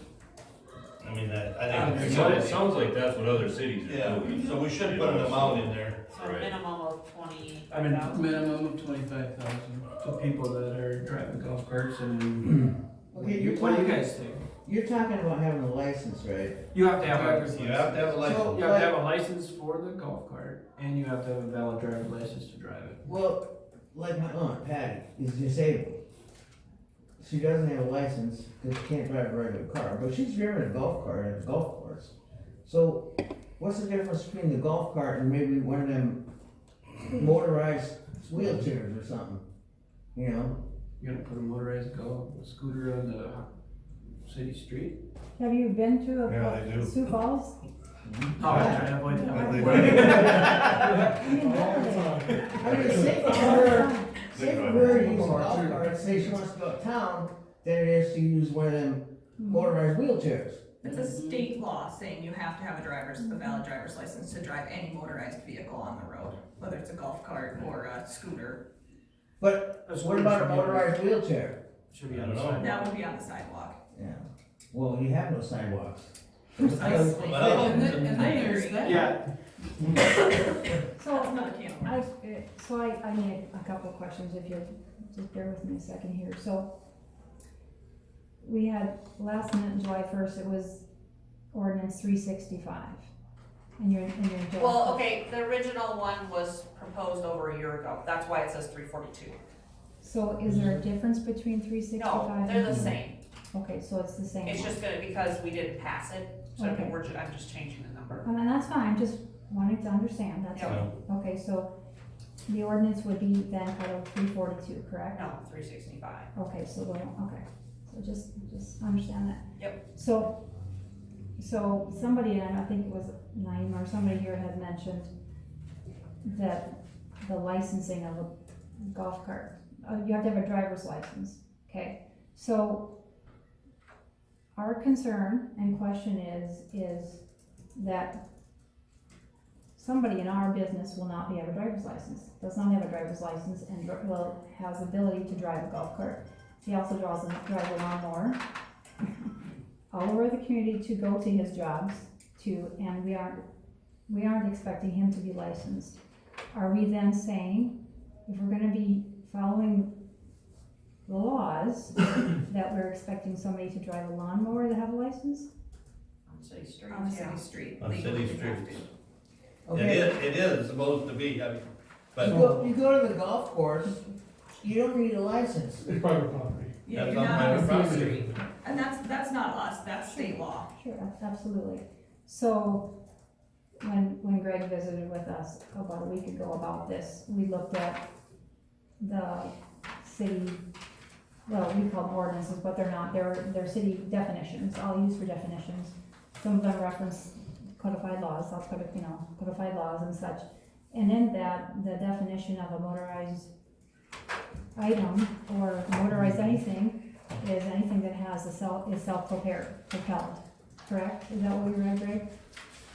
I mean, that, I It think. sounds like that's what other cities are Yeah, doing. so we should put an amount in there. So a Right. minimum of 20. I mean, Minimum of 25,000. The people that are driving golf carts and, Okay, you're what do you talking, guys think? you're talking about having a license, right? You have to have Driver's a, You have to have a license. you have to have a license for the golf cart, and you have to have a valid driver's license to drive it. Well, like my aunt Patty is disabled. She doesn't have a license because she can't drive a regular car, but she's driven a golf cart at a golf course. So, what's the difference between the golf cart and maybe one of them motorized wheelchairs or something? You know? You're gonna put a motorized scooter on the city street? Have you been to Yeah, they do. Sioux Falls? Oh, I try to avoid that. I mean, definitely. I mean, say for her, say for her to use a golf cart, say she wants to go uptown, than it is to use one of them motorized wheelchairs. It's a state law saying you have to have a valid driver's license to drive any motorized vehicle on the road, whether it's a golf cart or a scooter. But what about a motorized wheelchair? Should be I on the don't know. side. That would be on the sidewalk. Yeah. Well, you have no sidewalks. Precisely. Well, And then I there's agree. that. Yeah, So, That's another can of worms. I need a couple of questions, if you'll just bear with me a second here. So, we had, last minute, July 1st, it was ordinance 365. And you're in Well, okay, the original one was proposed over a year ago, that's why it says 342. So is there a difference between 365 No, and? they're the same, Okay, so it's the same it's one. just gonna, because we didn't pass it, so Okay. I'm just changing the number. And that's fine, just wanting to understand, that's Yeah. all. Okay, so the ordinance would be then titled 342, correct? No, 365. Okay, so okay, so just understand that. Yep. So somebody, and I think it was Naima or somebody here had mentioned that the licensing of a golf cart, you have to have a driver's license, okay? So our concern and question is that somebody in our business will not have a driver's license, does not have a driver's license, and has the ability to drive a golf cart. He also drives a lawnmower all over the community to go to his jobs and we aren't expecting him to be licensed. Are we then saying, if we're gonna be following the laws, that we're expecting somebody to drive a lawnmower to have a license? On city streets, On yeah. city street. On legally city we have streets. to. It is supposed to be, I mean, but. You go to the golf course, you don't need a license. It's private property. Yeah, That's you're on not on private the city property. street. And that's not us, that's state law. Sure, absolutely. So, when Greg visited with us about a week ago about this, we looked at the city, well, we call them ordinances, but they're not, they're city definitions, all used for definitions. Some of them reference codified laws, codified laws and such. And in that, the definition of a motorized item or motorized anything is anything that has is self-propelled, correct? Is that what you read, Greg?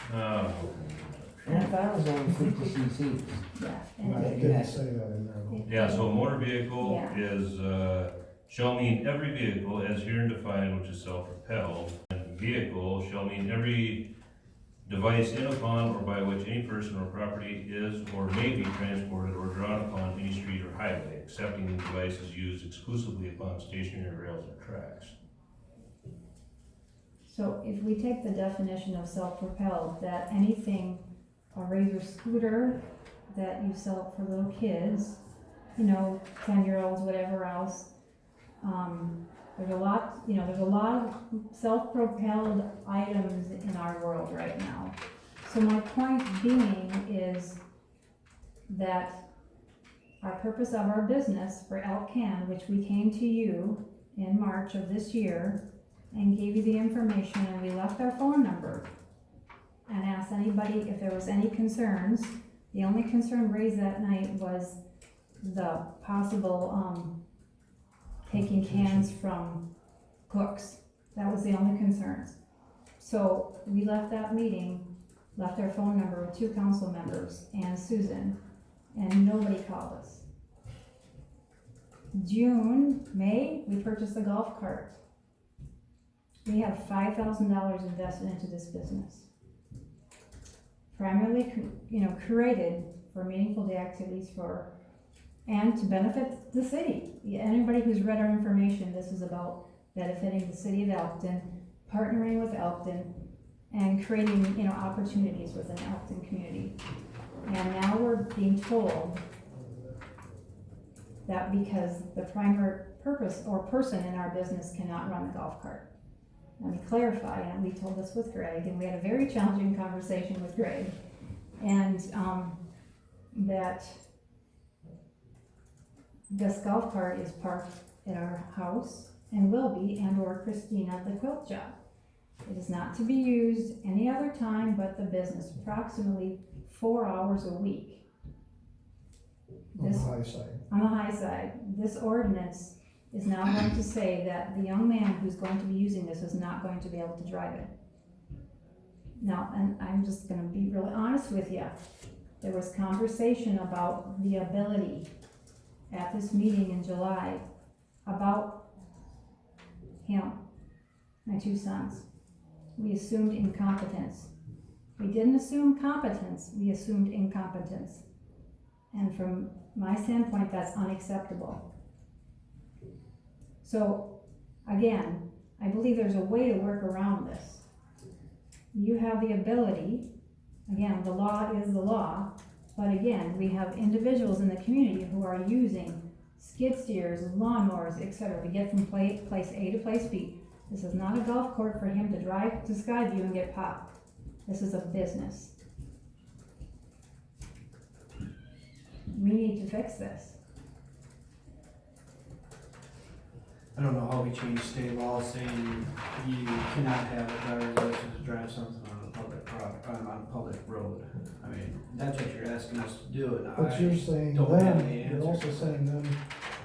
And I thought it was only 50 cc. Yeah. I didn't say that in there though. Yeah, so a motor vehicle Yeah. is, shall mean every vehicle as herein defined which is self-propelled. And vehicle shall mean every device in, upon, or by which any person or property is or may be transported or drawn upon any street or highway, excepting the devices used exclusively upon stationary rails or tracks. So if we take the definition of self-propelled, that anything, a Razor scooter that you sell for little kids, 10-year-olds, whatever else, there's a lot of self-propelled items in our world right now. So my point being is that our purpose of our business for Elk Can, which we came to you in March of this year and gave you the information, and we left our phone number and asked anybody if there was any concerns. The only concern raised that night was the possible, taking cans from cooks. That was the only concerns. So we left that meeting, left our phone number with 2 council members and Susan, and nobody called us. May, we purchased a golf cart. We have $5,000 invested into this business. Primarily, created for meaningful day activities and to benefit the city. Anybody who's read our information, this is about benefiting the city of Elkton, partnering with Elkton, and creating, opportunities within the Elkton community. And now we're being told that because the primary purpose or person in our business cannot run the golf cart. Let me clarify, and we told this with Greg, and we had a very challenging conversation with Greg, and that this golf cart is parked at our house and will be, and/or Christina, the quilt shop. It is not to be used any other time but the business, approximately 4 hours a week. On the high side. On the high side, this ordinance is now going to say that the young man who's going to be using this is not going to be able to drive it. Now, and I'm just gonna be really honest with you, there was conversation about the ability at this meeting in July about him, my 2 sons. We assumed incompetence. We didn't assume competence, we assumed incompetence. And from my standpoint, that's unacceptable. So, again, I believe there's a way to work around this. You have the ability, again, the law is the law, but again, we have individuals in the community who are using skid steers, lawnmowers, etc. to get from place A to place B. This is not a golf court for him to drive to Skyview and get popped. This is a business. We need to fix this. I don't know how we change state law saying you cannot have a driver's license to drive something on a on a public road. I mean, that's what you're asking us to do, and But you're saying don't have then, any you're also answers. saying then,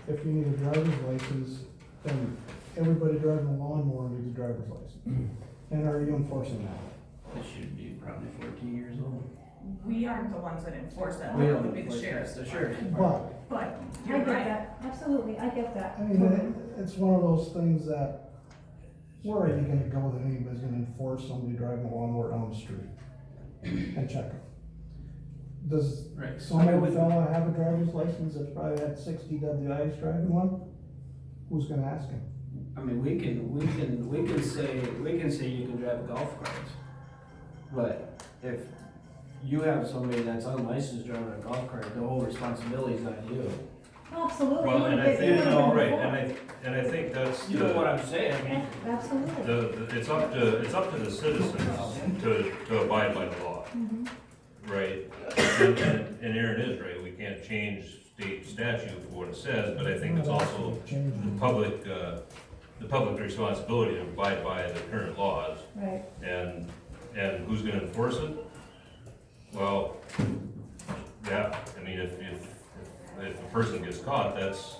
if you need a driver's license, then everybody driving a lawnmower needs a driver's license. And are you enforcing that? It should be probably 14 years old. we aren't the ones that enforce that, We it don't would be the enforce that, sheriff's the sheriff's department. But, But, I you're get right, that, absolutely, I get that. I mean, it's one of those things that, where are you gonna go that anybody's gonna enforce somebody driving a lawnmower down the street and check them? Does Right. some old fella have a driver's license that's probably had 60 WIs driving one? Who's gonna ask him? I mean, we can say you can drive a golf cart. But if you have somebody that's unlicensed driving a golf cart, the whole responsibility is on you. Absolutely. Well, and I It's think, even right, before. and I think that's You know the- what I'm saying? Absolutely. it's up to the citizens to abide by the law, Mhm. right? And Aaron is right, we can't change state statute for what it says, but I think it's also the public responsibility to abide by the current laws. Right. And who's gonna enforce it? Well, yeah, I mean, if a person gets caught, that's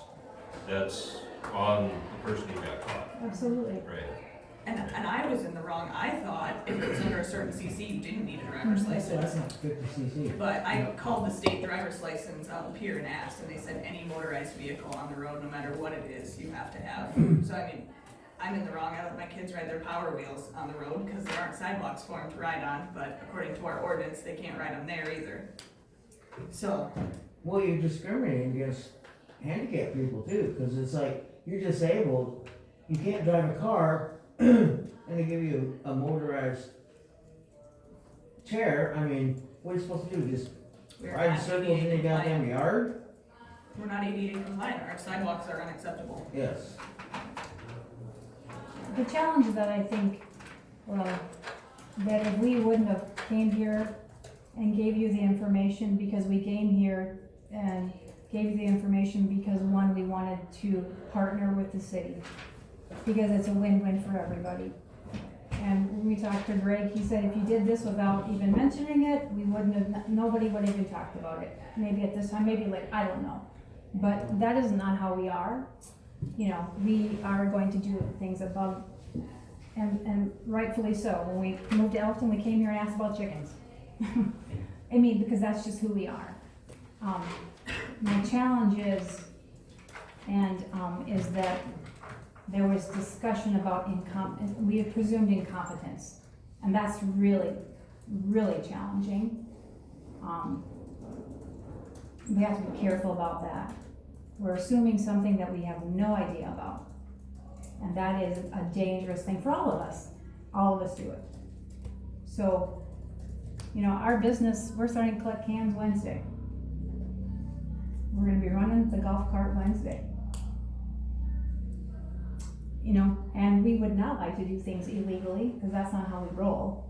on the person who got caught, Absolutely. right? and I was in the wrong, I thought if it was under a certain CC, you didn't need a driver's That's license. not 50cc. But I called the state driver's license out here and asked, and they said any motorized vehicle on the road, no matter what it is, you have to have. So I mean, I'm in the wrong, I let my kids ride their Power Wheels on the road, because there aren't sidewalks for them to ride on, but according to our ordinance, they can't ride on there either. So, Well, you're discriminating against handicapped people too, cause it's like, you're disabled, you can't drive a car, and they give you a motorized chair, I mean, what are you supposed to do, just we're ride in not circles in ADA your goddamn compliant. yard? We're not ADA compliant, our sidewalks are unacceptable. Yes. The challenge that I think, well, that if we wouldn't have came here and gave you the information, because we came here and gave you the information because one, we wanted to partner with the city, because it's a win-win for everybody. And when we talked to Greg, he said if you did this without even mentioning it, we wouldn't have, nobody would have even talked about it. Maybe at this time, maybe like, I don't know. But that is not how we are. You know, we are going to do things above, and rightfully so. When we moved to Elkton, we came here and asked about chickens. I mean, because that's just who we are. My challenge is, is that there was discussion about we have presumed incompetence, and that's really, really challenging. We have to be careful about that. We're assuming something that we have no idea about. And that is a dangerous thing for all of us. All of us do it. So, you know, our business, we're starting to collect cans Wednesday. We're gonna be running the golf cart Wednesday. You know, and we would not like to do things illegally, because that's not how we roll.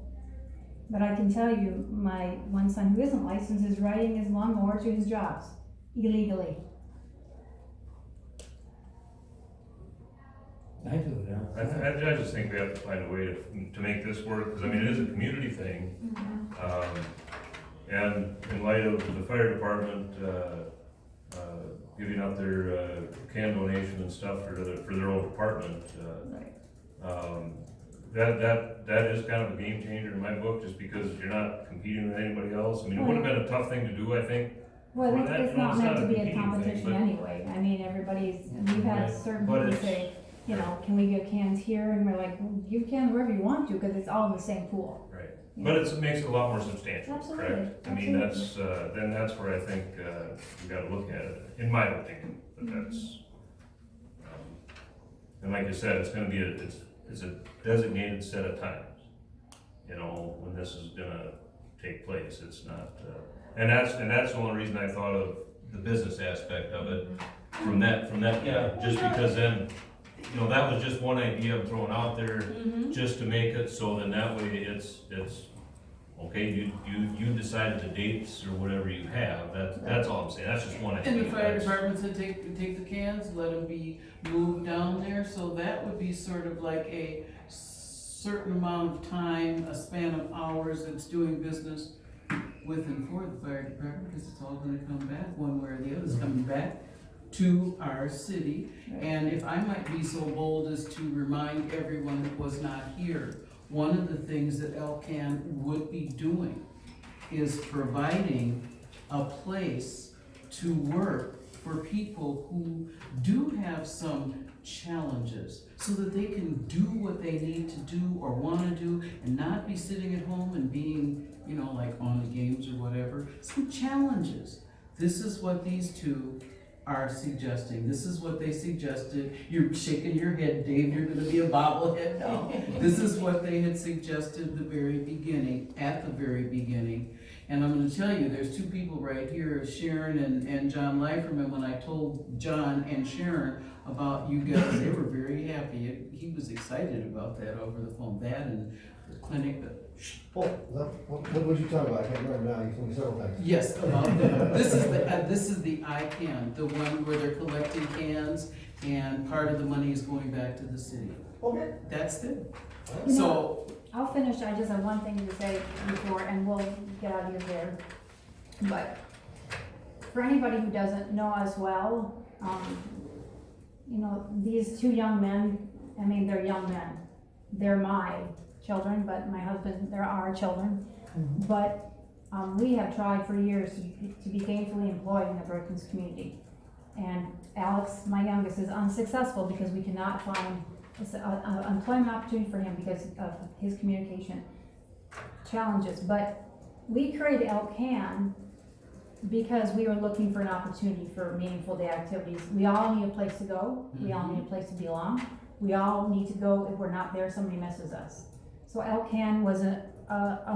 But I can tell you, my one son who isn't licensed is riding his lawnmower to his jobs illegally. I do, yeah. I just think we have to find a way to make this work, because I mean, it is a community thing. And in light of the fire department, giving out their, can donation and stuff for their own department, that is kind of a game changer in my book, just because you're not competing with anybody else. I mean, it would have been a tough thing to do, I think. Well, for it's, that, it's you know, not meant to be a competing thing, competition but- anyway. I mean, everybody's, we've had Right. certain But people it's- say, you know, can we get cans here? And we're like, well, you can wherever you want to, because it's all in the same pool. Right, Yeah. but it makes it a lot more substantial, Absolutely, correct? I mean, that's, then that's where I think, we gotta look at it, in my opinion, but that's, and like I said, it's gonna be it's a designated set of times, you know, when this is gonna take place, it's not, and that's the only reason I thought of the business aspect of it, from that, just because then, you know, that was just one idea I'm throwing out there, just to make it so then that way it's, okay, you decided the dates or whatever you have, that's all I'm saying, that's just one idea. And the fire That's- department said take the cans, let them be moved down there, so that would be sort of like a certain amount of time, a span of hours that's doing business with and for the fire department, because it's all gonna come back, one way or the other, it's coming back to our city. And if I might be so bold as to remind everyone that was not here, one of the things that LCAN would be doing is providing a place to work for people who do have some challenges, so that they can do what they need to do or wanna do, and not be sitting at home and being, you know, like on the games or whatever. Some challenges. This is what these two are suggesting. This is what they suggested. You're shaking your head, Dave, you're gonna be a bobblehead now. This is what they had suggested at the very beginning. And I'm gonna tell you, there's two people right here, Sharon and John Leiferman. When I told John and Sharon about you guys, they were very happy. He was excited about that over the phone, that and the clinic, but What would you talk about? I can't remember now, you told me several times. yes, about this is the ICANN, the one where they're collecting cans and part of the money is going back to the city. Okay. That's it. You So, know, I'll finish, I just have one thing to say before, and we'll get out of here there. But for anybody who doesn't know us well, you know, these two young men, I mean, they're young men. They're my children, but my husband, they're our children. But we have tried for years to be gainfully employed in the Brookings community. And Alex, my youngest, is unsuccessful because we cannot find an employment opportunity for him because of his communication challenges. But we created ELCAN because we were looking for an opportunity for meaningful day activities. We all need a place to go. We all need a place to belong. We all need to go. If we're not there, somebody misses us. So ELCAN was a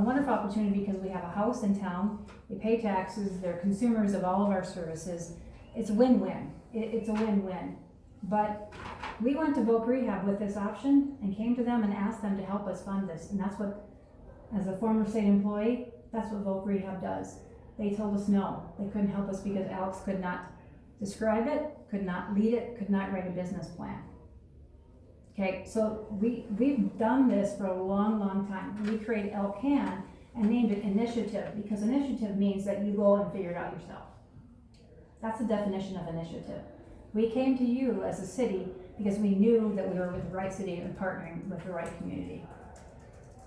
wonderful opportunity because we have a house in town. They pay taxes. They're consumers of all of our services. It's a win-win. It's a win-win. But we went to Voc Rehab with this option and came to them and asked them to help us fund this. And that's what, as a former state employee, that's what Voc Rehab does. They told us no, they couldn't help us because Alex could not describe it, could not lead it, could not write a business plan. Okay, so we've done this for a long, long time. We created ELCAN and named it Initiative because initiative means that you go and figure it out yourself. That's the definition of initiative. We came to you as a city because we knew that we were with the right city and partnering with the right community.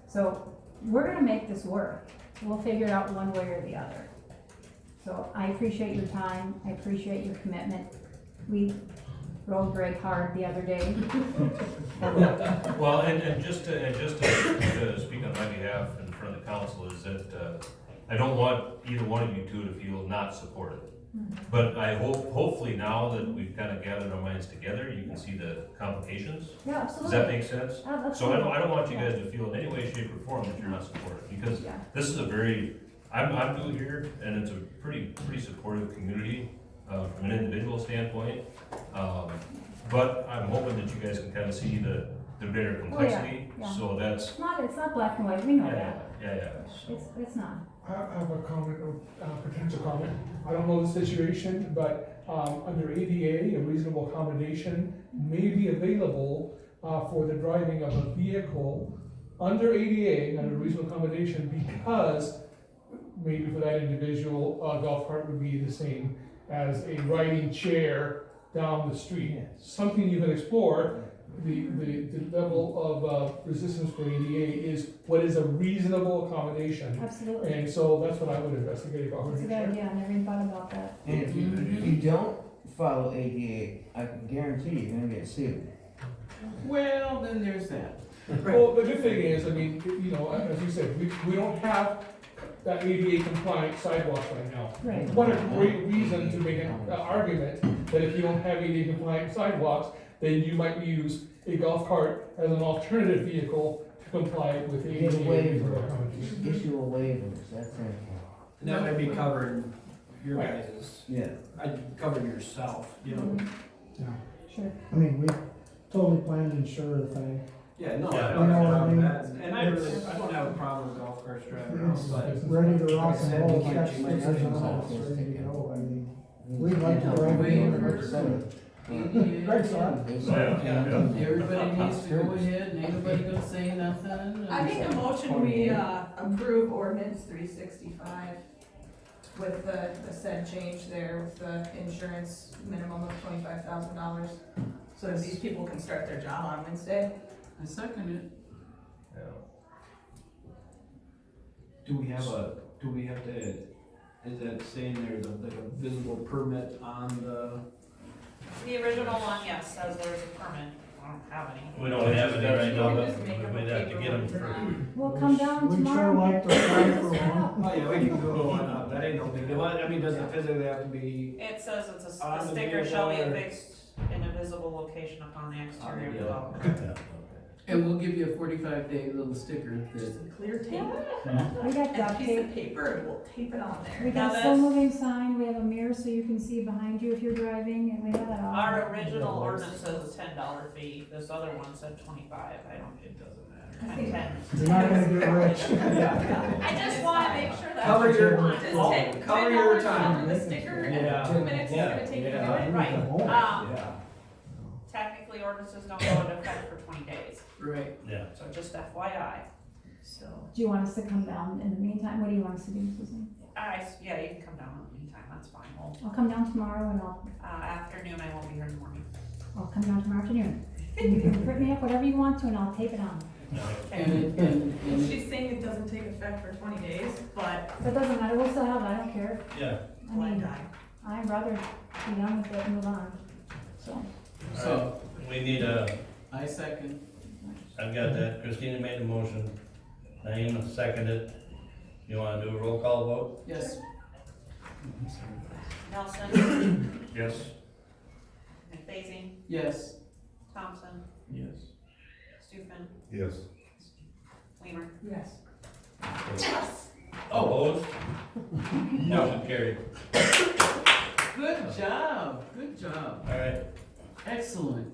So we're gonna make this work. We'll figure it out one way or the other. So I appreciate your time. I appreciate your commitment. We rode Greg hard the other day. Well, and just to speak on my behalf in front of the council is that, I don't want either one of you two to feel not supported. But I hopefully now that we've kind of gathered our minds together, you can see the complications. Yeah, absolutely. Does that make sense? Absolutely. So I don't want you guys to feel in any way, shape, or form that you're not supported, because Yeah. this is a very, I'm new here, and it's a pretty supportive community, from an individual standpoint. But I'm hoping that you guys can kind of see the greater complexity, yeah. so that's. It's not black and white, we know Yeah, that. yeah. It's not. I have a comment, potential comment. I don't know the situation, but under ADA, a reasonable accommodation may be available for the driving of a vehicle under ADA, under reasonable accommodation, because maybe for that individual, a golf cart would be the same as a riding chair down the street. Something you can explore. The level of resistance for ADA is what is a reasonable accommodation. Absolutely. And so that's what I would investigate if I were It's a you. good idea, I never even thought about that. And if you don't follow ADA, I can guarantee you're gonna get sued. well, then there's that. Well, the good thing is, I mean, you know, as you said, we don't have that ADA compliant sidewalks right now. Right. What a great reason to make an argument that if you don't have ADA compliant sidewalks, then you might use a golf cart as an alternative vehicle to comply with ADA. Get a waiver, accommodations. issue a waivers, that's it. And that would be covering your guys's, Yeah. I'd cover yourself, you know? Yeah. Sure. I mean, we totally plan to insure the thing. Yeah, no, Yeah. I don't You know have a what I problem with mean? that. And I don't have a problem with golf carts driving around, It's but. ready to rock like I and said, roll, we can't check change stickers everything. on all, it's ready to go, I mean, we'd like to drive it. Greg saw it. Everybody needs to go ahead, and ain't nobody gonna say nothing. I make a motion, we approve ordinance 365 with the said change there with the insurance minimum of $25,000. So that these people can start their job on Wednesday. I second it. Do we have a do we have to, is that saying there's like a visible permit on the? The original one, yes, says there's a permit. I don't have any. We don't have any right now, but Just make them we'd have to get them for. We'll come down We sure tomorrow. like to try for one. Oh, yeah, we can go on, that ain't no big deal, I mean, does it physically have to be? It says it's a On the the sticker vehicle shall be or- affixed in a visible location upon the exterior of the yeah. dog. And we'll give you a 45-day little sticker that, Clear tape We got and a duct piece tape. of paper and we'll tape it on We there. Now got that's- slow moving sign, we have a mirror so you can see behind you if you're driving, and we have that all. Our original ordinance says a $10 fee. This other one said 25. I don't, it doesn't matter. And 10. You're not gonna get rich. I just wanna make sure that's Cover what your- you want. Just oh, take cover your $10 time. on the sticker Yeah. and 2 minutes is Yeah. gonna take you to do Yeah. it. Right. Yeah. Technically, ordinances don't go into effect for 20 days. right, Yeah. So just FYI. So, Do you want us to come down in the meantime? What do you want us to do, Susan? yeah, you can come down in the meantime. That's fine. We'll, I'll come down tomorrow and afternoon, I won't be here in the morning. I'll come down tomorrow afternoon. And you can print me up whatever you want to and I'll tape it on. and She's saying it doesn't take effect for 20 days, but But it doesn't matter, we'll still have it, I don't care. Yeah. I mean, I'd rather be done with it and move on, so. so, We need a, I second. I've got that. Christina made a motion. Naima seconded. You wanna do a roll call vote? Yes. Nelson, Yes. McFazy, Yes. Thompson, Yes. Stufan, Yes. Weimer. yes. Opposed? Motion carried. Good job, good job. All right. Excellent.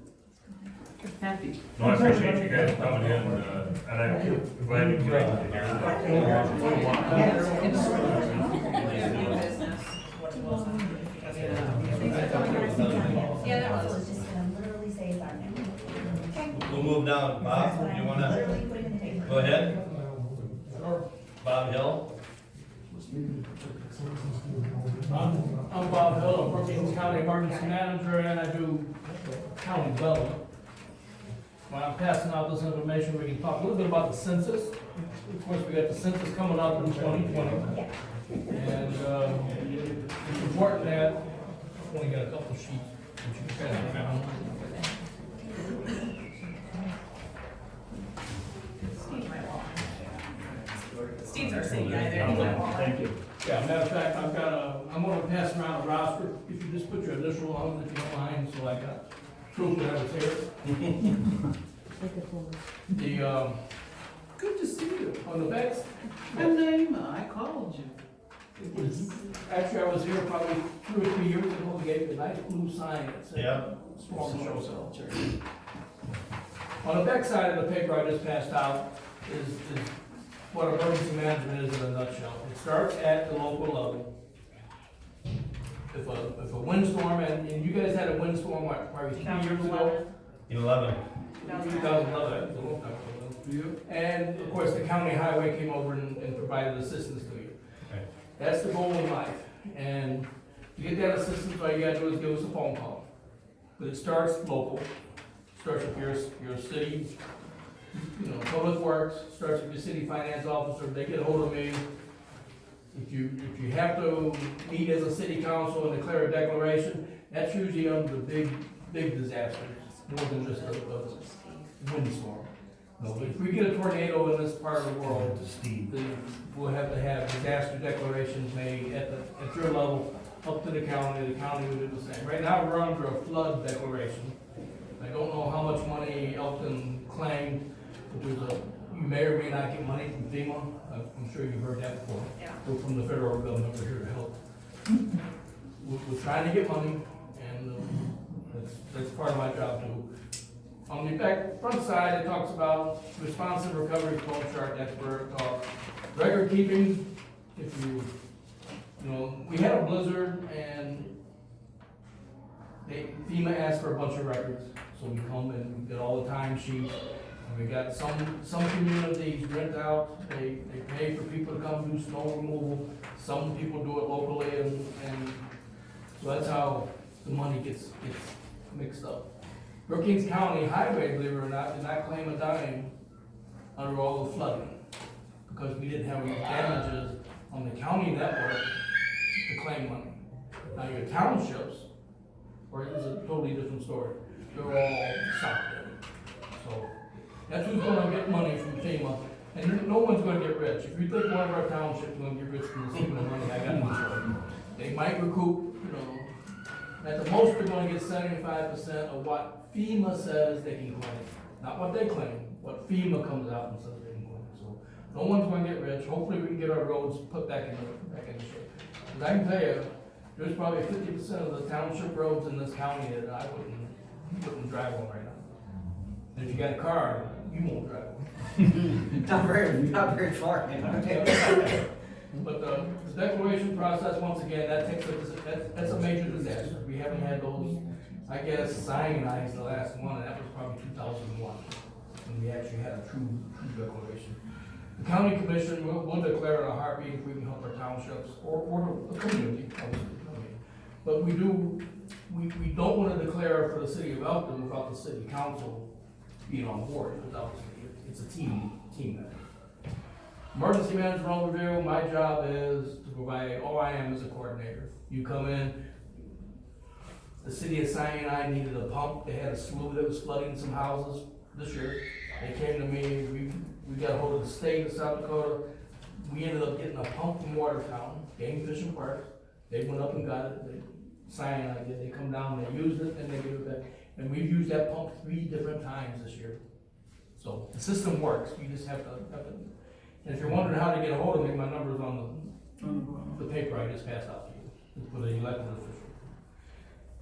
Happy. No, I appreciate you guys coming in, and I'm glad you came here. Yeah, that So was. it's just gonna literally say it's our name. We'll move down. Bob, you wanna Literally put it in the paper. go ahead? Bob Hill? I'm Bob Hill, I'm Brookings County Emergency Manager, and I do county development. When I'm passing out this information, we can talk a little bit about the census. Of course, we got the census coming up in 2020. And it's important that, I've only got a couple of sheets, which you can pass around. Steve's our city guy there. He's like, Thank you. Yeah, matter of fact, I'm gonna pass around a roster, if you just put your initial on it, if you don't mind, so I got proof that I was here. The, Good to see you. on the back, And Naima, I called you. it was, actually, I was here probably 2 or 3 years ago, they gave me a nice blue sign that said, Yeah. Small Show Cell Church. On the back side of the paper I just passed out is what emergency management is in a nutshell. It starts at the local level. If a windstorm, and you guys had a windstorm, what, probably 3 years ago? 11. 2011, that's a long time ago. And of course, the county highway came over and provided assistance to you. Right. That's the goal in life. And to get that assistance, all you gotta do is give us a phone call. But it starts local, starts with your city, public works, starts with your city finance officer, they get hold of me. If you have to meet as a city council and declare a declaration, that's usually under the big disasters, more than just a windstorm. No, but if we get a tornado in this part of the world, then we'll have to have disaster declarations made at your level, up to the county will do the same. Right now, we're under a flood declaration. I don't know how much money Elton claimed, but you may or may not get money from FEMA, I'm sure you've heard that before. Yeah. Or from the federal government, we're here to help. We're trying to get money, and that's part of my job too. On the front side, it talks about responsive recovery flow chart, that's where it talks. Record keeping, if we had a blizzard and FEMA asked for a bunch of records, so we come and we get all the time sheets. And we got some communities rent out, they pay for people to come do snow removal, some people do it locally, and so that's how the money gets mixed up. Brookings County Highway, believe it or not, did not claim a dime under all the flooding, because we didn't have enough damages on the county network to claim money. Now, your townships, or it's a totally different story, they're all stopped there. So, that's who's gonna get money from FEMA, and no one's gonna get rich. If you think one of our townships is gonna get rich from this FEMA money, I got news for you. They might recoup, at the most, they're gonna get 75% of what FEMA says they can claim. Not what they claim, what FEMA comes out and says they can claim. So, no one's gonna get rich. Hopefully, we can get our roads put back in shape. Cause I can tell you, there's probably 50% of the township roads in this county that I wouldn't drive on right now. And if you got a car, you won't drive one. Not very far. But the declaration process, once again, that's a major disaster. We haven't had those, I guess, cyanide the last one, and that was probably 2001, when we actually had a true declaration. The county commission will declare in a heartbeat if we can help our townships or the community, obviously. But we don't want to declare for the city of Elkton without the city council being on board, because obviously it's a team effort. Emergency management overview, my job is to provide, all I am is a coordinator. You come in, the city of Sinai needed a pump, they had a slough that was flooding some houses this year. They came to me, we got a hold of the state of South Dakota, we ended up getting a pump from Watertown, Game Fish and Parks. They went up and got it, Sinai did, they come down, they used it, and they gave it back. And we've used that pump 3 different times this year. So the system works, you just have to. And if you're wondering how to get a hold of me, my number's on the paper I just passed out to you, for the elected official.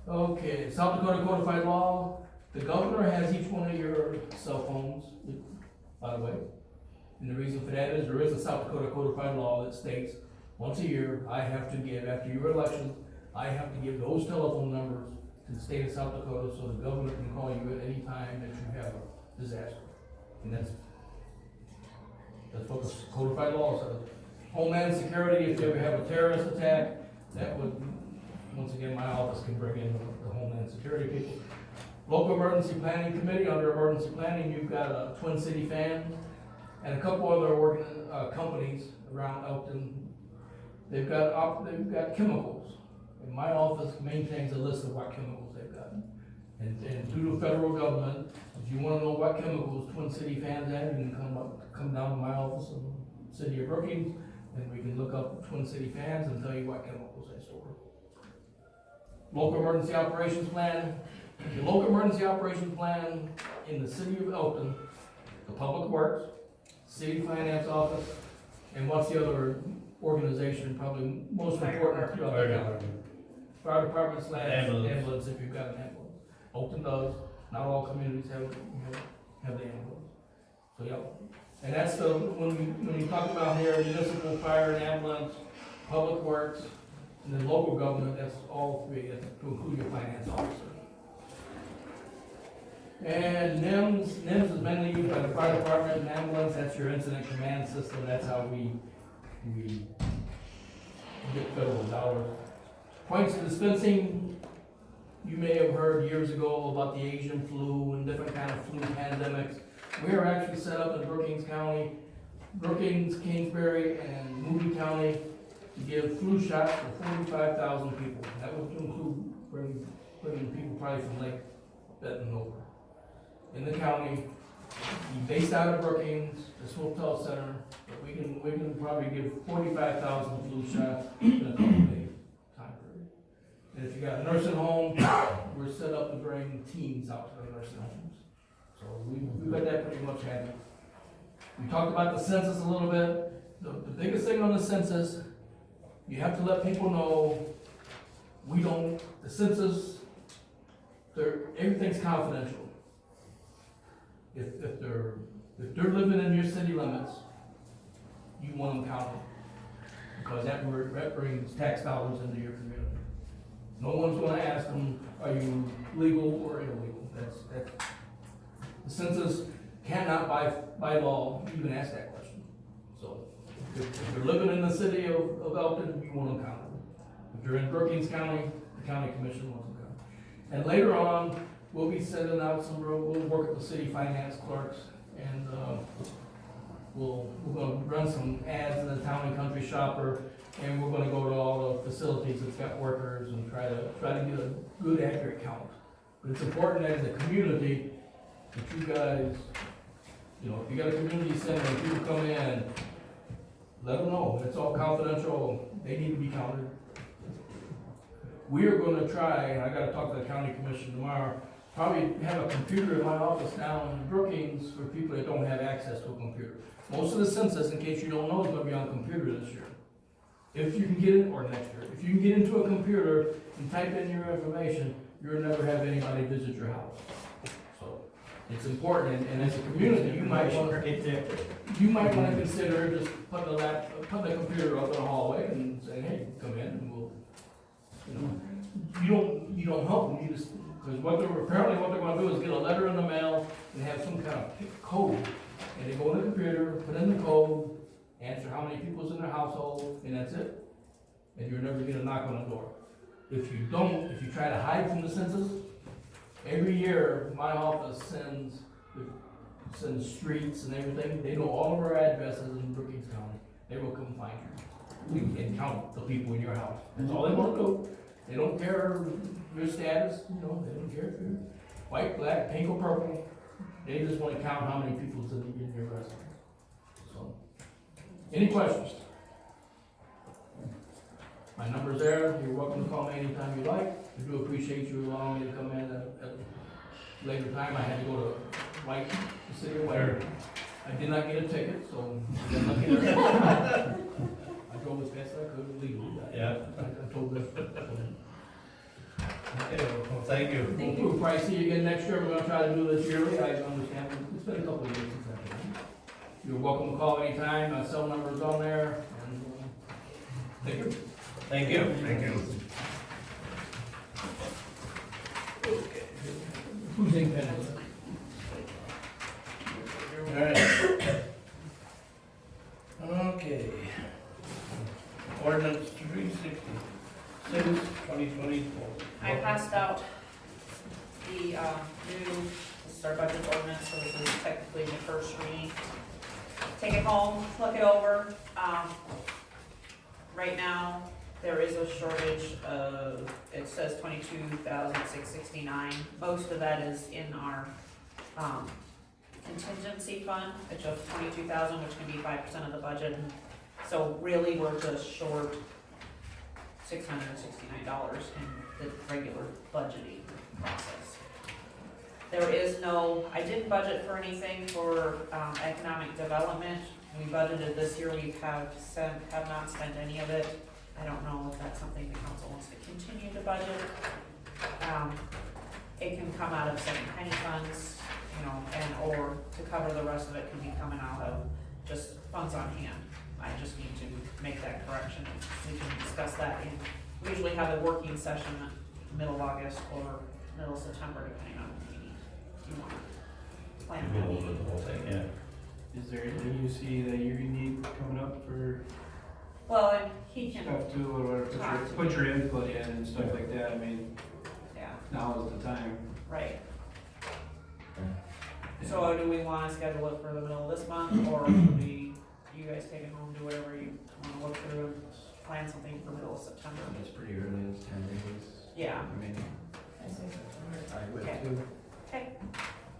Okay, South Dakota codified law, the governor has each one of your cell phones, by the way. And the reason for that is there is a South Dakota codified law that states, once a year, I have to give, after your election, I have to give those telephone numbers to the state of South Dakota so the governor can call you at any time that you have a disaster. And that's what the codified law says. Homeland Security, if you ever have a terrorist attack, that would, once again, my office can bring in the Homeland Security people. Local Emergency Planning Committee, under Emergency Planning, you've got a Twin City Fan and a couple other companies around Elkton. They've got chemicals, and my office maintains a list of what chemicals they've got. And through the federal government, if you wanna know what chemicals Twin City Fans have, you can come down to my office in the city of Brookings, and we can look up Twin City Fans and tell you what chemicals they store. Local Emergency Operations Plan. The Local Emergency Operations Plan in the city of Elkton, the Public Works, City Finance Office, and what's the other organization, probably most important throughout the county? Fire Department / ambulance, if you've got an ambulance. Elkton does, not all communities have the ambulance. So, yeah, and that's when you talk about here, municipal, fire and ambulance, public works, and then local government, that's all 3, to include your finance officer. And NIMS is mainly used by the fire department and ambulance, that's your incident command system, that's how we get federal dollars. Points of dispensing, you may have heard years ago about the Asian flu and different kind of flu pandemics. We are actually set up in Brookings County, Brookings, Kingsbury, and Moody County to give flu shots for 45,000 people. That would include bringing people probably from Lake Benton over. In the county, based out of Brookings, the Swift Health Center, but we can probably give 45,000 flu shots in a couple days time period. And if you got a nursing home, we're set up to bring teams out to the nursing homes. So we've got that pretty much handled. We talked about the census a little bit. The biggest thing on the census, you have to let people know the census, everything's confidential. If they're living in your city limits, you want them counted, because that brings tax dollars into your community. No one's gonna ask them, are you legal or illegal? That's the census cannot by law even ask that question. So if you're living in the city of Elkton, you want them counted. If you're in Brookings County, the county commission wants them counted. And later on, we'll be sending out we'll work with the city finance clerks, and we're gonna run run some ads in the Town and Country Shopper, and we're gonna go to all the facilities that's got workers and try to get a good accurate count. But it's important as a community that you guys, you know, if you got a community center and people come in, let them know, it's all confidential, they need to be counted. We are gonna try, and I gotta talk to the county commission tomorrow, probably have a computer in my office down in Brookings for people that don't have access to a computer. Most of the census, in case you don't know, is gonna be on computer this year. If you can get in, or next year, if you can get into a computer and type in your information, you'll never have anybody visit your house. So, it's important, and as a community, you might wanna consider just putting the computer up in the hallway and saying, hey, come in and we'll, you know, you don't help them, you just, because apparently what they're gonna do is get a letter in the mail and have some kind of code. And they go in the computer, put in the code, answer how many people's in their household, and that's it. And you're never gonna knock on the door. If you try to hide from the census, every year, my office sends streets and everything, they know all of our addresses in Brookings County. They will come find you. We can count the people in your house. That's all they wanna do. They don't care your status, they don't care if you're white, black, pink, or purple. They just wanna count how many people's in your residence. So, any questions? My number's there, you're welcome to call me anytime you like. I do appreciate you allowing me to come in at a later time. I had to go to White, the city of White. I did not get a ticket, so I got lucky there. I drove as fast as I could legally. Yeah. I told them. Okay, well, thank you. We'll probably see you again next year. We're gonna try to do this yearly. I understand. It's been a couple of years since I've been here. You're welcome to call anytime. My cell number's on there. And, thank you. Thank you. Thank you. Who's in pen? All right. Okay. Ordinance 366, 2024. I passed out the new, this is our budget ordinance, so this is technically the first reading. Take it home, look it over. Right now, there is a shortage of, it says 22,669. Most of that is in our contingency fund, which of 22,000, which can be 5% of the budget. So really, we're just short $669 in the regular budgeting process. There is no, I didn't budget for anything for economic development. We budgeted this year, we have not spent any of it. I don't know if that's something the council wants to continue to budget. It can come out of second penny funds, or to cover the rest of it can be coming out of just funds on hand. I just need to make that correction. We can discuss that we usually have a working session middle of August or middle of September, depending on what you want to plan that meeting. The whole thing, yeah. Is there anything you see that you need coming up for Well, and he can stuff too, or talk to put me. your input in and stuff like that? I mean, Yeah, now is the time. right. So do we want to schedule it for the middle of this month, or should you guys take it home, do whatever you want to look through and plan something for middle of September? It's pretty early, it's 10 days. Yeah. I mean, I would Okay. too. Okay,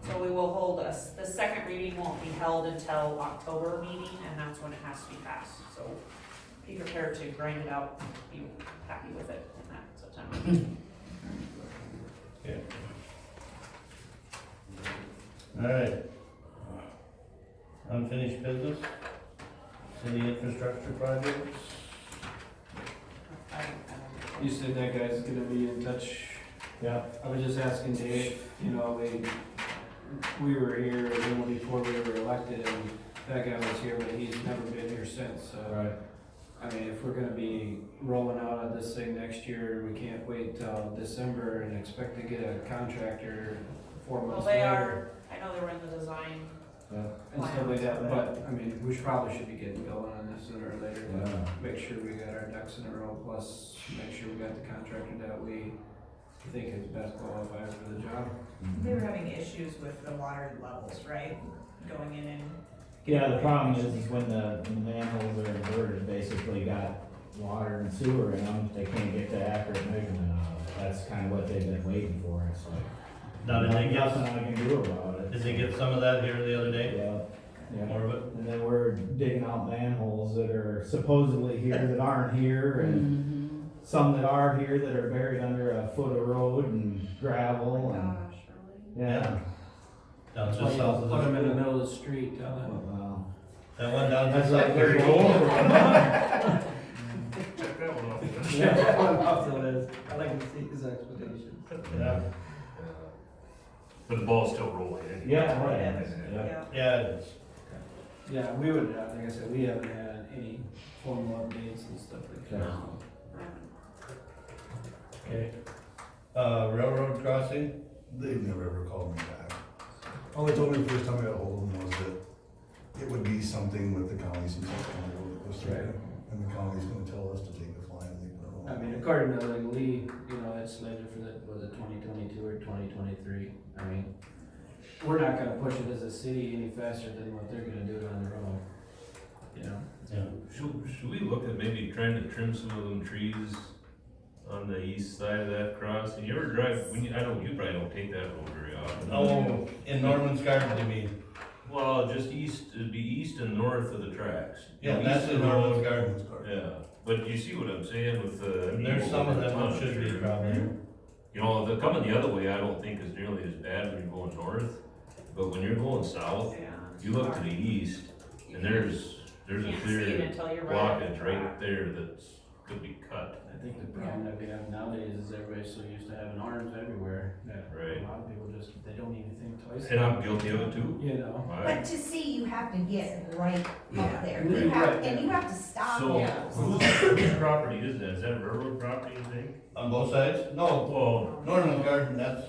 so we will hold us, the second reading won't be held until October meeting, and that's when it has to be passed. So be prepared to grind it out, be happy with it in that September. Okay. All right. Unfinished business, city infrastructure projects. You said that guy's gonna be in touch. Yeah. I was just asking Dave, we were here before we were elected, and that guy was here, but he's never been here since, so. Right. I mean, if we're gonna be rolling out of this thing next year, we can't wait till December and expect to get a contractor 4 Well, months they later. are, I know they were in the design. And stuff like that, but, I mean, we probably should be getting going on this sooner or later, but make sure we got our ducks in a row, plus make sure we got the contractor that we think is best qualified for the job. They were having issues with the water levels, right? Going in and Yeah, the problem is when the manholes are inverted, basically got water and sewer in them, they can't get the accurate measurement of it. That's kind of what they've been waiting for, it's like. Now, did they get, Nothing I can do about it. did they get some of that here the other day? Yeah. More of it? And then we're digging out manholes that are supposedly here that aren't here, and some that are here that are buried under a foot of road and gravel and. Yeah. Down just That's why south you of put them in the the. middle of the street, tell them. Wow. That one down That's just like south they're of going over. Check that one off. Yeah, that one off the list. I like to see his expeditions. Yeah, But the ball's still rolling anyway. Yeah, right. Yeah. yeah, it is. Yeah, we would, like I said, we haven't had any formal updates and stuff like that. Okay. Railroad crossing? They've never ever called me back. All they told me the first time I got hold of them was that it would be something with the county, since it's county road that goes through it. And the county's gonna tell us to take the fly and leave it alone. I mean, according to like Lee, you know, it's slated for the, was it 2022 or 2023? I mean, we're not gonna push it as a city any faster than what they're gonna do on their own, you know? Yeah. Should we look at maybe trying to trim some of them trees on the east side of that crossing? You ever drive, I know you probably don't take that road very often. Oh, in Norman's Garden, you mean? Well, just east, it'd be east and north of the tracks. Yeah, East that's of in the Norman's road. Garden. Yeah, but you see what I'm saying with the. There's some of them that should be probably. You know, the coming the other way, I don't think is nearly as bad when you're going north, but when you're going south, you look to the east, and there's a Can't see it clear until you're right at the blockage right track. there that's, could be cut. I think the problem that we have nowadays is everybody's so used to having arms everywhere that Right. a lot of people just, they don't even think twice. And I'm guilty of it too. You know? But to see, you have to get right up there. Yeah. You have, Right. and you have to stop. So, it. whose property is that? Is that railroad property, you think? On both sides? No, Well, Norman's Garden, that's,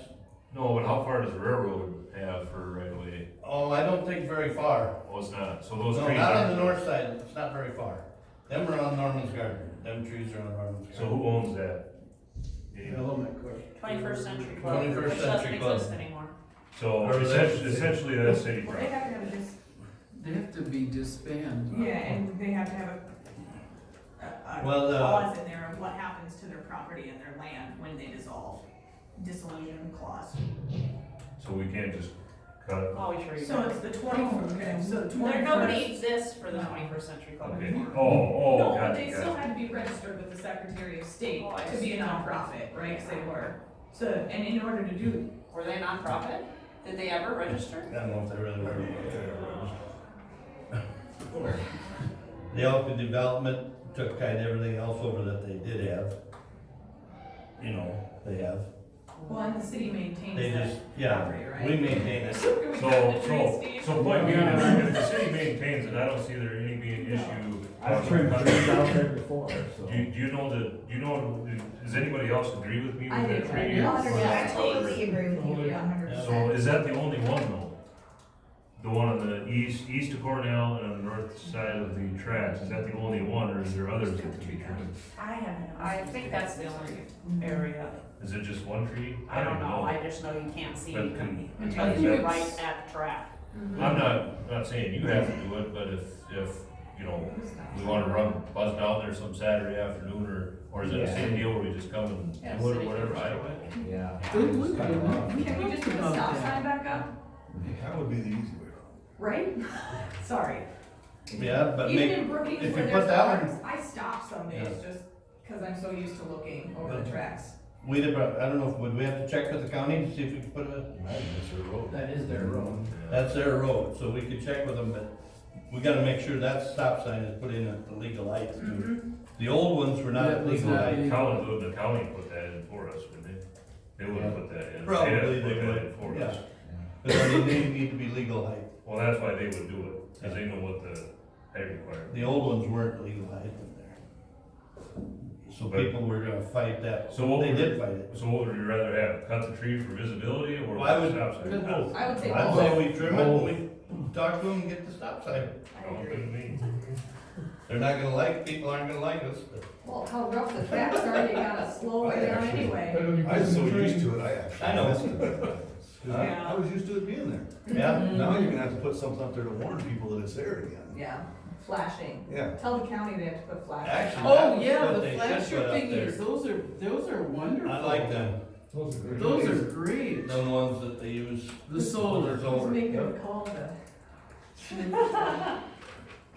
no, but how far does the railroad have for right of way? oh, I don't think very far. Oh, it's not, so those No, trees not on are. the north side, it's not very far. Them are on Norman's Garden, them trees are on Norman's So Garden. who owns that? Hello, my question. 21st Century Club. 21st Which doesn't Century Club. exist anymore. So Or that's- essentially that's city Well, they property. have to have a They have to be disbanded. yeah, and they have to have a Well, clause in there of what happens to their property and their land when they dissolve. Dissolution clause. So we can't just cut it? Oh, sure you So can. it's the 21st, okay, so the 21st. There, nobody exists for the 21st Century Club Okay, anymore. oh, No, but gotcha, they still gotcha. had to be registered with the Secretary of State Oh, I to be see. a nonprofit, right, 'cause they were. So, and in order to do, Were they a nonprofit? Did they ever register? I don't know if they really were. The Elk Development took kind of everything else over that they did have. You know, they have. well, and the city maintains They that just, yeah, property, right? we maintain it. So can we cut the trees, Steve? So point being, if the city maintains it, I don't see there any being an issue. I've trimmed trees out there before, so. Do you know, does anybody else agree with me I with do, that tree? I totally agree with you, 100%. So is that the only one though? The one on the east of Cornell and on the north side of the tracks, is that the only one or is there others that can be trimmed? I have no. I think that's the only area. Is it just one tree? I don't know, I just know you can't see But can- until you're right at the track. I'm not saying you have to do it, but if, you know, we wanna buzz down there some Saturday afternoon, or is it the same deal where we just come and Yeah, do it or city whatever, can I do don't it. know. Yeah. They would Cut it off. Can we just put the stop sign back up? That would be the easy way around. Right? Sorry. Yeah, but Even make, in Brookings if where you there's put that cars, one, I stop some days Yeah. just because I'm so used to looking over the tracks. we did, I don't know, would we have to check with the county to see if we could put a, That is their road. that's their road, so we could check with them, but we gotta make sure that stop sign is put in at the legal height too. Mm-hmm. The old ones were not That at was legal not height. legal. The county put that in for us, wouldn't they? They wouldn't put that in. Probably They'd have to they put that would, in for yeah. us. But I mean, they need to be legal height. Well, that's why they would do it, cause they know what the height requirement. The old ones weren't legal height in there. So But- people were gonna fight that, So what they would- did fight it. So what would you rather have, cut the tree for visibility or Well, I would- stop sign? both. I would say I'd both. say we trim it and we talk to them and get the stop sign. I Sounds agree. good to me. They're not gonna like, people aren't gonna like us, but. Well, how rough the tracks are, you gotta slow it down anyway. But when you I'm put so the tree- used to it, I actually. I know. miss it. I was used to it being there. Yeah. Now you're gonna have to put something up there to warn people that it's there again. Yeah, flashing. Yeah. Tell the county they have to put flashing. Actually, Oh, that's yeah, what the they should flasher put up thingies, there. those are wonderful. I like them. Those are great. Those are great. The ones that they use. The solar. Let's Solar. make them call the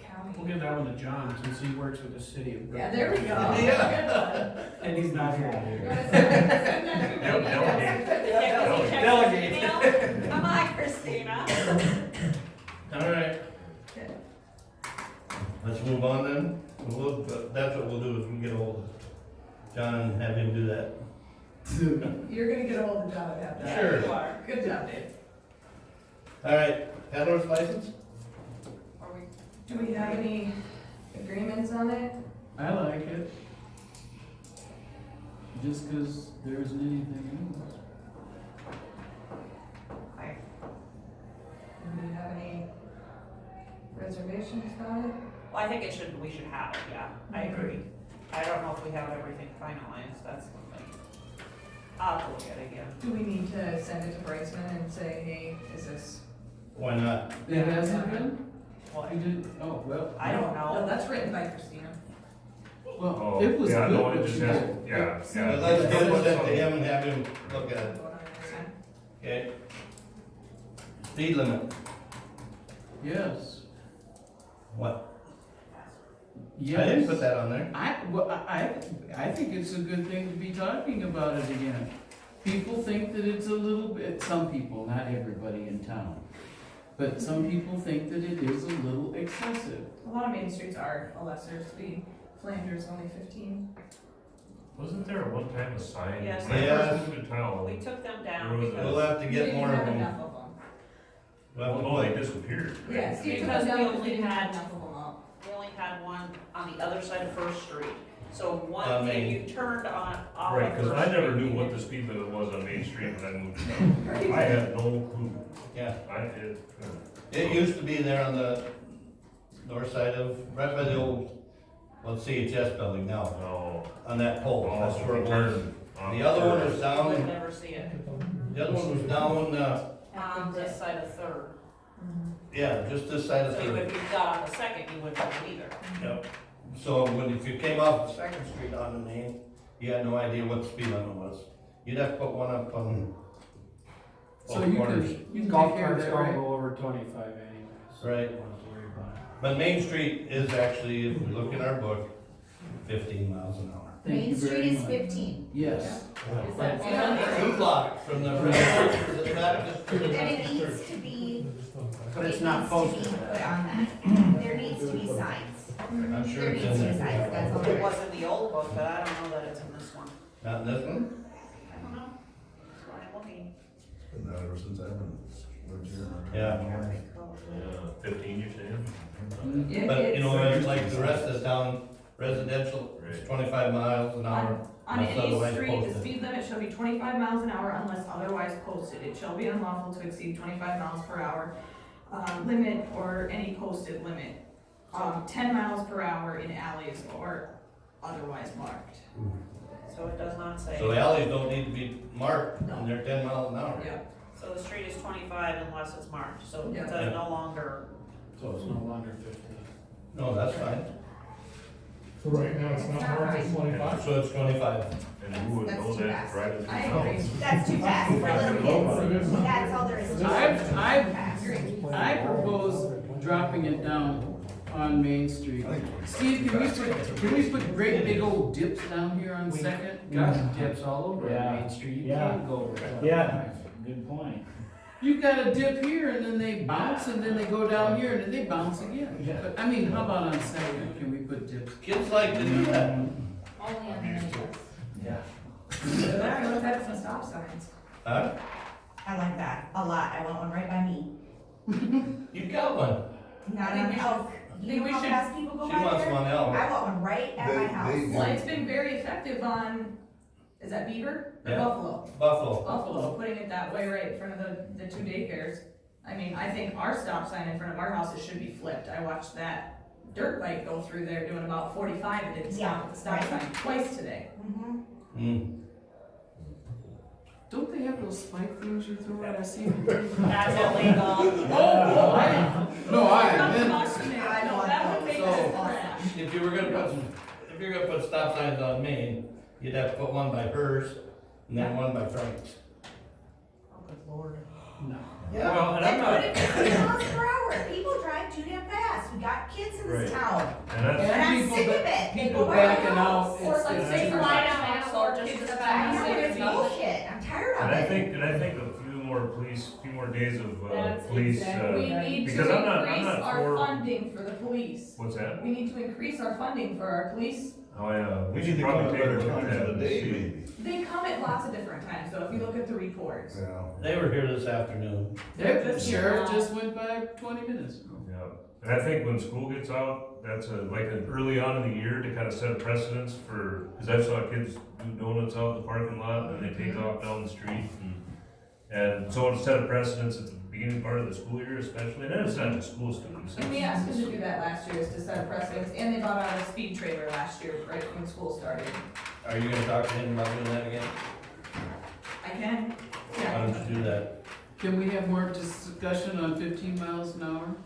county. We'll give that one to John since he works with the city of. Yeah, there we go. Yeah. And he's not here. Delegate. Come on, Christina. All right. Let's move on then. That's what we'll do is we'll get ahold of John and have him do that. You're gonna get ahold of John and have that. Sure. You are. Good job, Dave. All right, peddler's license? Do we have any agreements on it? I like it. Just 'cause there isn't anything else. Do we have any reservations on it? Well, I think we should have it, yeah, I agree. I don't know if we have everything finalized, that's something. I'll have to look at it again. Do we need to send it to Brightsman and say, hey, is this? Why not? It hasn't been? What? You did, oh, well. I don't No, know. that's written by Christina. Well, it was good. no, what it just you has, did. yeah. But let's get it sent to him and have him look at it, Vote on it next time. okay? Speed limit, Yes. what? Yes. I didn't put that on there. I think it's a good thing to be talking about it again. People think that it's a little bit, some people, not everybody in town, but some people think that it is a little excessive. A lot of main streets are a lesser speed. Flanders only 15. Wasn't there one time a sign? Yes. When I Yes. first moved to town, We took them There down was because. We'll have to We get didn't more of have them. enough of them. We'll have to well, no, they put- disappeared. Yeah, Steve took Because them we down because only we didn't have had- enough of them up. We only had one on the other side of First Street. So On one, Main. if you turned on off Right, of cause First I never Street, knew you what could- the speed limit was on Main Street when I moved to town. I had no clue. Yeah, It, it used to be there on the north side of, right by the old, well, CHS building now, no. on that pole, that's where it was. Turn on The other one was You would down, never see it. the other one was down, On this side of Third. yeah, just this side of So Third. if you got on the second, you wouldn't know either. Yep. So if you came off Second Street on the main, you had no idea what the speed limit was. You'd have to put one up on So both you corners. can Golf take care of carts that, don't right? go over 25 anyways. Right. Don't have to worry about it. But Main Street is actually, if we look in our book, 15 miles an hour. Thank Main you very Street is much. 15. Yes. Is that? 2 blocks from the Baptist to And the it needs to be, But it's it not needs posted. to be put on that. There needs to be signs. I'm sure There it's needs to in be there. signs, that's all It there is. was in the old book, but I don't know that it's in this one. Not in this one? I don't know. That's why I'm looking. Been that ever since I've been lived here. Yeah. Yeah, 15 you're saying? Yeah, But, you know, it's- like the rest of the town, residential, it's 25 miles an hour. On unless any otherwise street, the posted. speed limit shall be 25 miles an hour unless otherwise posted. It shall be unlawful to exceed 25 miles per hour limit or any posted limit. 10 miles per hour in alleys or otherwise marked. So it does not say. So the alleys don't need to be marked, and they're 10 miles an hour. Yeah. So the street is 25 unless it's marked, so it Yeah. does no longer. So it's no longer 15. No, that's fine. So right now, it's not marked as 25? So it's 25. And who would That's know too that fast. driving through I town? agree. That's too fast for little kids. That's all there is to it. I propose dropping it down on Main Street. Steve, can we put great big old dips down here on Second? Got dips all over Yeah. Main Street. You Yeah. can't go over it. Yeah, good point. You've got a dip here and then they bounce and then they go down here and then they bounce again. But I mean, how about on Second, can we put dips? Kids like to do that. Only on the minibus. Yeah. I don't know if that's some stop signs. Huh? I like that a lot. I want one right by me. You got one. Not think on we should- Elk. You think know we how should- fast people go She by wants there? one out. I want one right at my house. Well, it's been very effective on, is that Beaver or Yeah. Buffalo? Buffalo. Buffalo, putting it that way right in front of the 2 daycares. I mean, I think our stop sign in front of our houses should be flipped. I watched that dirt bike go through there doing about 45 and didn't stop at the stop Yeah, right. sign twice today. Mhm. Mm. Don't they have those spike things you throw at? I see them. That's illegal. Oh, no, I meant. I know, that would make So- sense. If you were gonna put if you're gonna put stop signs on Main, you'd have to put one by hers and then one by Frank's. Oh, good lord. No. Well, and I'm Then put not, it 50 miles per hour. People drive too damn fast. We got kids in this Right. town. and that's, And I'm people sick of ba- it. They people go by my backing house. out, Or it's- like it's- say it's- fly down Axel just I to the know back. it's bullshit. I'm tired of and I it. think a few more days of, That's police, exactly. We need because to I'm not increase our for, funding for the police. what's that? We need to increase our funding for our police. Oh, yeah. We need to come probably at take a better look at times that of the and day, see. maybe. They come at lots of different times, though, if you look at the reports. Yeah. They were here this afternoon. The sheriff just went by 20 minutes ago. Yeah, and I think when school gets out, that's early on in the year to kind of set a precedence for, cause I saw kids do donuts out in the parking lot and they take off down the street and so to set a precedence at the beginning part of the school year especially, and then it's not just school students. And we asked them to do that last year, is to set a precedence, and they bought out a speed trailer last year, right when school started. Are you gonna talk to him about doing that again? I can, Why yeah. don't you do that? Can we have more discussion on 15 miles an hour?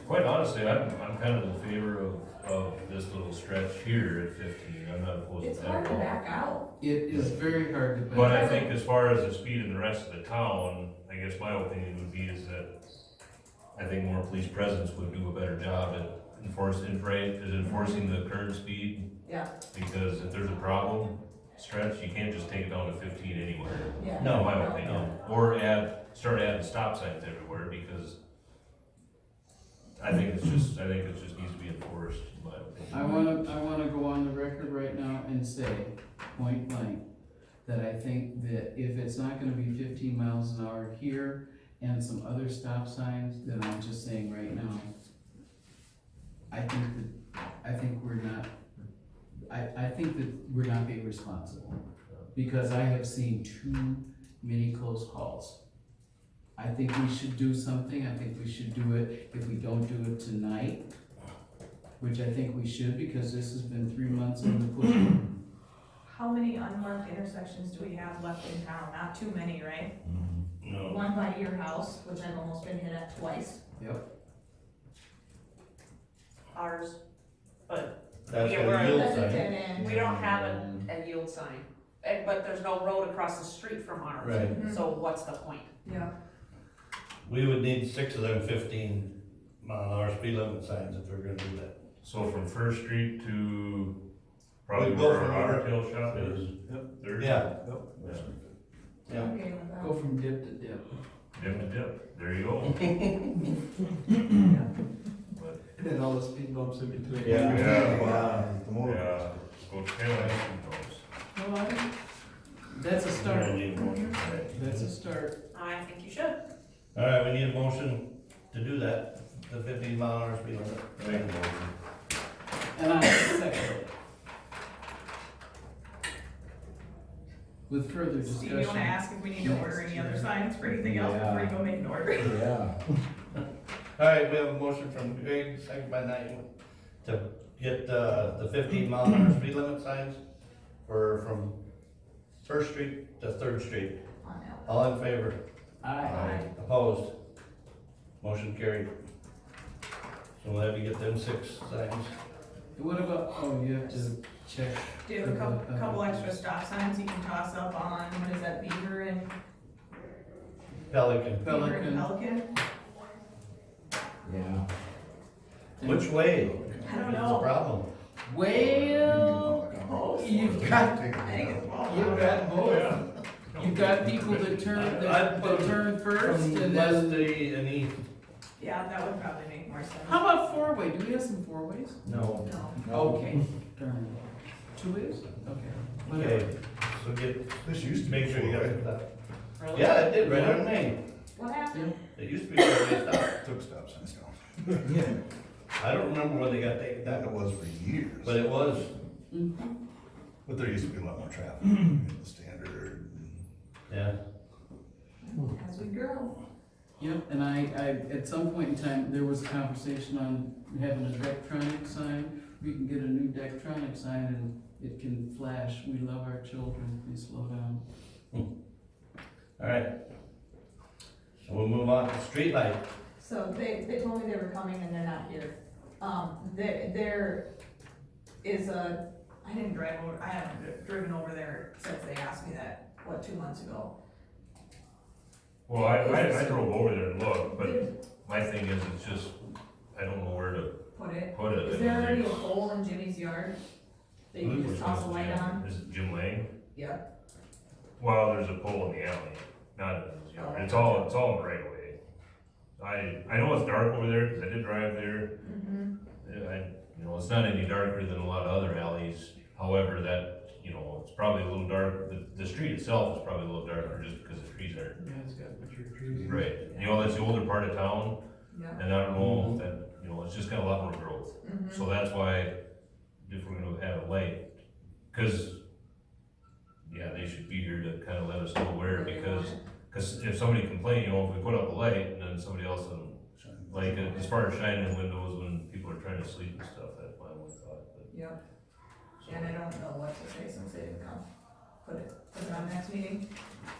Quite honestly, I'm kind of in favor of this little stretch here at 15, I'm not opposed to It's that hard at to all. back out. It is very hard to. But I think as far as the speed in the rest of the town, I guess my opinion would be is that I think more police presence would do a better job at enforcing the current speed. Yeah. Because if there's a problem, stretch, you can't just take it down to 15 anywhere. Yeah. No, In my no, opinion. Or start adding stop signs everywhere because I think it just needs to be enforced, in my opinion. I wanna go on the record right now and say, point blank, that I think that if it's not gonna be 15 miles an hour here and some other stop signs, then I'm just saying right now, I think we're not being responsible. Because I have seen too many close calls. I think we should do something, I think we should do it, if we don't do it tonight, which I think we should, because this has been 3 months in the push. How many unmarked intersections do we have left in town? Not too many, right? No. One by your house, which I've almost been hit at twice. Yep. Ours, but That's Yeah, a we're- yield That's a sign. dead end. we don't have a yield sign. But there's no road across the street from ours. Right. So what's the point? Yeah. We would need 6 of them 15-mile-an-hour speed limit signs if we're gonna do that. So from First Street to probably We'd go where from our where- otter tail shop is. Yep. There. Yeah. I'm okay with that. Go from dip to dip. Dip to dip, there you go. And then all the speed bumps in between. Yeah. Yeah. The more. Yeah, go tail end Well, that's a We start. don't need more. That's a start. I think you should. All right, we need a motion to do that, the 15-mile-an-hour speed limit. Make a motion. And I second it. With further discussion. Steve, you wanna ask if we need to order any other signs for anything else before you go make an order? Yeah. All right, we have a motion from Greg, second by Knight, to get the 15-mile-an-hour speed limit signs from First Street to Third Street. All in favor? Aye. Opposed? Motion carried. So we'll have you get them 6 signs. What about, oh, you have to check. Do you have a couple extra stop signs you can toss up on, what is that, Beaver and? Pelican. Beaver and Pelican? Yeah. Which way? I don't Is the know. problem? Well, you've got both. You've got people that turn first From and west then. to and east. Yeah, that would probably make more sense. How about four-way? Do we have some four-ways? No. No. Okay. Turn. 2 ways? Okay. Whatever. Okay, so This used to be. make sure you got four-way. that. Really? Yeah, it did, right on Main. What happened? It used to be four-way stop. Took stop signs down. I don't remember when they got taken That down, it was for years. but it was. But there used to be a lot more traffic in the standard. Yeah. As we grow. Yep, and I, at some point in time, there was a conversation on having a Dectronic sign. We can get a new Dectronic sign and it can flash, we love our children, please slow down. All right. So we'll move on to street light. So they told me they were coming and they're not here. There is I didn't drive over, I haven't driven over there since they asked me that, 2 months ago. Well, I drove over there and looked, but my thing is, it's just, I don't know where to Put it. put it. Is there already a hole in Jimmy's yard that you can just toss a light on? Is it Jim Lang? Yep. Well, there's a pole in the alley, not in his yard. It's all in the right way. I know it's dark over there, cause I did drive there. It's not any darker than a lot of other alleys. However, it's probably a little dark, the street itself is probably a little darker just because the trees are. Yeah, it's got mature trees. Right, that's the older part of town, Yeah. and I don't know if that, it's just got a lot more growth. So that's why, if we're gonna add a light, cause, yeah, they should be here to kinda let us know where, because if somebody complains, if we put up a light, and then somebody else, as far as shining in windows when people are trying to sleep and stuff, that's my only thought, but. Yep. And I don't know what to say since they didn't come. Put it on next meeting.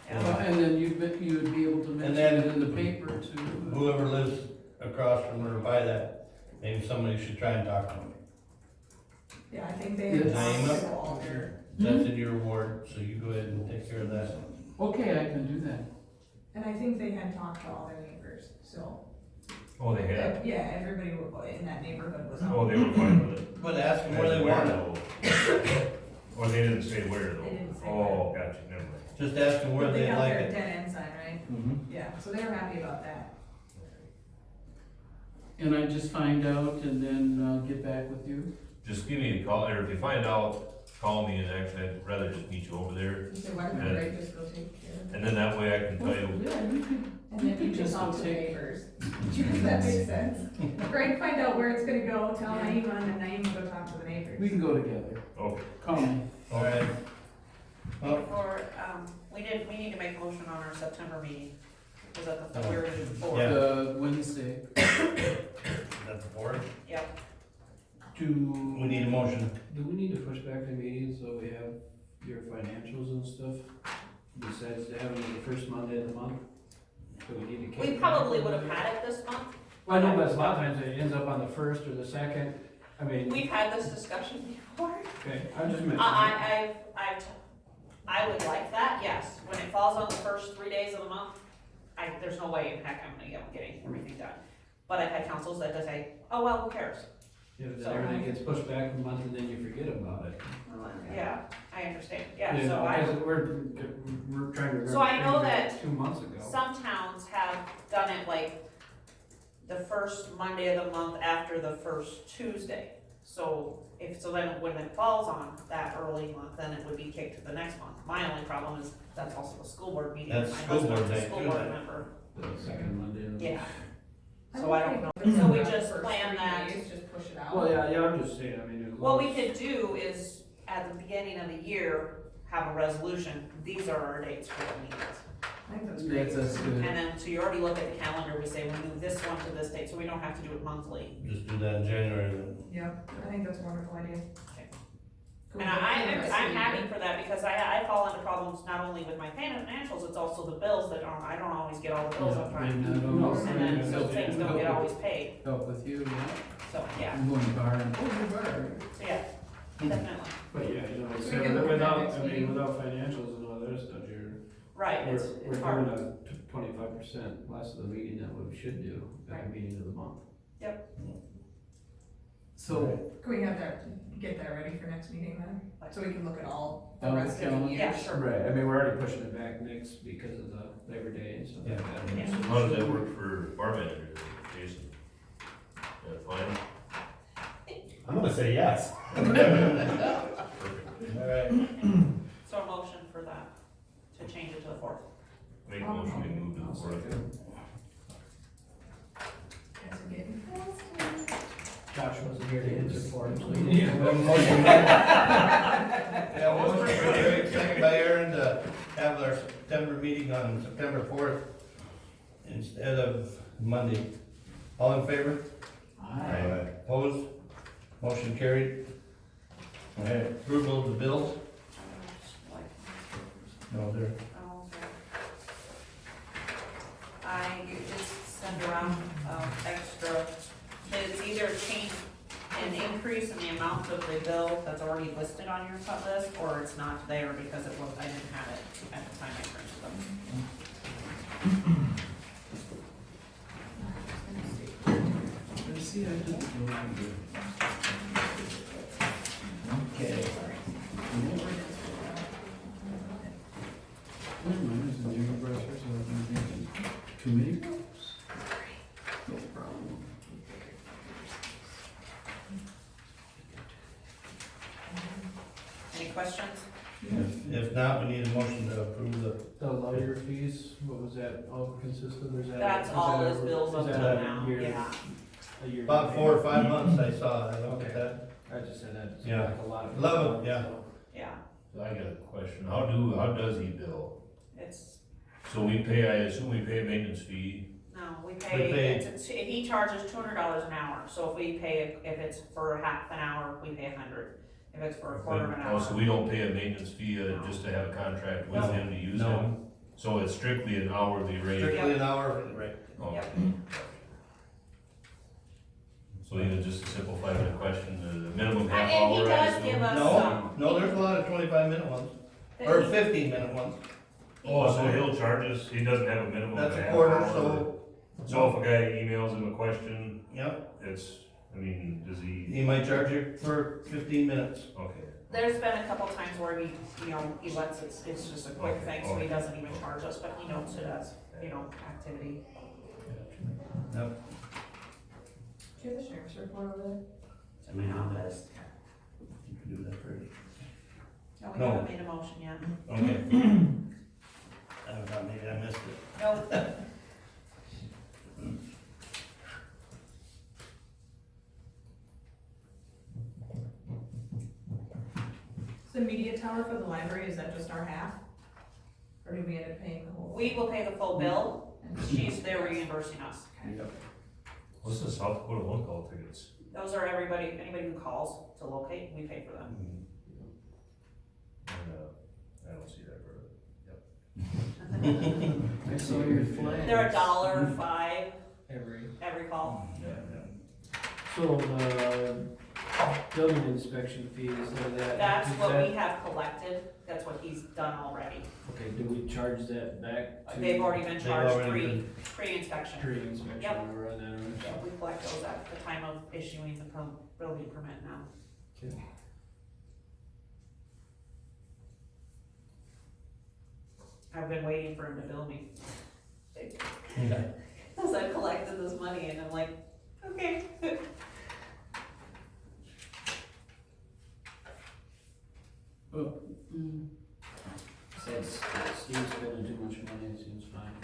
And then you'd be able to mention then it in the paper to. Whoever lives across from or by that, maybe somebody should try and talk to them. Yeah, I think they have Naima? to go all there. That's in your ward, so you go ahead and take care of that. Okay, I can do that. And I think they had talked to all their neighbors, so. Oh, they have? Yeah, everybody in that neighborhood was out. Oh, they were fine with it. But ask them where they want it. Or they didn't say where though? They didn't say Oh, gotcha, never mind. Just ask them where But they got like their it. dead end sign, right? Mm-hmm. Yeah, so they were happy about that. And I just find out and then get back with you. Just give me a call, or if you find out, call me, and actually, I'd rather just meet you over there. You said, why don't Yeah. we just go take care of it? And then that way I can tell you, Yeah, you could. And then you just just talk go to take- neighbors. Does that make sense? Greg, find out where it's gonna go, tell Naima, and then Naima go talk to the neighbors. We can go together. okay. Call me. All right. Well, We need to make a motion on our September meeting. Was that the, we were gonna do before? Yeah. Wednesday. that's the board. Yep. We need a motion. Do we need to push back the meeting so we have your financials and stuff? Besides having it the first Monday of the month? Do we need to? We kick probably back would on have that? had it this month. Well, I know, but a lot of times it ends up on the first or the second. I mean, We've had this discussion before. okay, I'm just mentioning. I would like that, yes. When it falls on the first 3 days of the month, there's no way in heck I'm gonna get everything done. But I've had councils that just say, oh, well, who cares? Yeah, but then everything gets pushed back a month and then you forget about it. Yeah, I understand, yeah, You so know, I. 'cause we're trying to. So I know remember that 2 months ago. Some towns have done it like the first Monday of the month after the first Tuesday. So then when it falls on that early month, then it would be kicked to the next month. My only problem is that's also the school board meeting. That's My school board husband's a day, school too, board then. member. The second Monday of the Yeah. month. So I don't know. So So we just for plan 3 that. days, just push it out. Well, yeah, I'm just saying, I mean. What we could do is, at the beginning of the year, have a resolution. These are our dates for the meetings. I think that's great. That's good. And then, so you already look at the calendar, we say we move this one to this date, so we don't have to do it monthly. Just do that in January then. Yep, I think that's a wonderful idea. And I'm happy for that because I fall into problems not only with my financials, it's also the bills that I don't always get all the bills on time. And then, so things don't get always paid, Help with you, yeah. so, yeah, I'm going to bar and, oh, you're bar. so, yeah, definitely. But yeah, you know, So we so can look at that without, next I mean, meeting. without financials and all that other stuff, Right, we're it's doing hard. a 25% less of the meeting that we should do at the meeting of the month. So, Can we have that, get that ready for next meeting then? So we can look at all the Oh, rest of the calendar. year? Yeah, sure. Right, I mean, we're already pushing it back next because of the Labor Day and stuff like that. Yeah. How does that work for bar manager, Jason? That's fine? I'm gonna say yes. Perfect. All right. So a motion for that, to change it to the 4th. Make a motion to move to the fourth. Guys are getting faster. Josh wasn't here to answer for him, so he Motion didn't. Yeah, motion by Eric, second by Aaron to have our September meeting on September 4th instead of Monday. All in favor? Aye. Opposed? Motion carried. Okay, approval of the bills? No, they're. Oh, okay. I just send around, extra, it's either change, an increase in the amount of the bill that's already listed on your cut list, or it's not there because it was, I didn't have it at the time I printed them. Let's see, I did. Okay. Too many ropes? No problem. Any questions? If not, we need a motion to approve the. The lawyer fees, what was that all consistent, or is that? That's is all that his a- bills up is to that a now, year- yeah. A year. About 4 or 5 months I saw, I looked at Okay. that. I just said that, Yeah. like a lot of. Love it, yeah. Yeah, So I got a question, how does he bill? it's, So we pay, I assume we pay a maintenance fee, no, we We pay, pay- he charges $200 an hour, so if we pay, if it's for half an hour, we pay 100. If it's for a quarter of an hour. oh, so we don't pay a maintenance fee, just to have a contract with No. him to use No. him? So it's strictly an hourly rate? Strictly an hour, right. Oh, Yep. So even just to simplify the question, the minimum half And he hour, I does assume? give us No, some. no, there's a lot of 25-minute ones, or 15-minute ones. Oh, so he'll charge us, he doesn't have a minimum of That's a a half quarter, hour? so, So if a guy emails him a question, yep, it's, I mean, does he, he might charge you for 15 minutes. okay. There's been a couple times where he, you know, he lets it, it's just a quick Okay, thing, so he okay. doesn't even charge us, but he notes it as, you know, activity. Yep. Do you have the sheriff's report over there? It's in my office. You can do that first. No, we No. haven't made a motion yet. Okay. I thought maybe I missed it. No. The media tower for the library, is that just our half? Or do we end up paying the whole? We will pay the full bill, they're reimbursing us. What's the South Dakota one call tickets? Those are anybody who calls to locate, we pay for them. And, I don't see that for I saw your flag. They're $1.05 Every call. So the building inspection fees, are that? That's is what that- we have collected, that's what he's done already. Okay, do we charge that back to? They've already been They've charged already pre-inspection. Pre-inspection, Yep. we run that around. Yeah, we collect those at the time of issuing the building permit now. Okay. I've been waiting for him to bill me. Okay. Cause I've collected this money and I'm like, okay. Oh, Says Steve's spending too much money, it seems fine.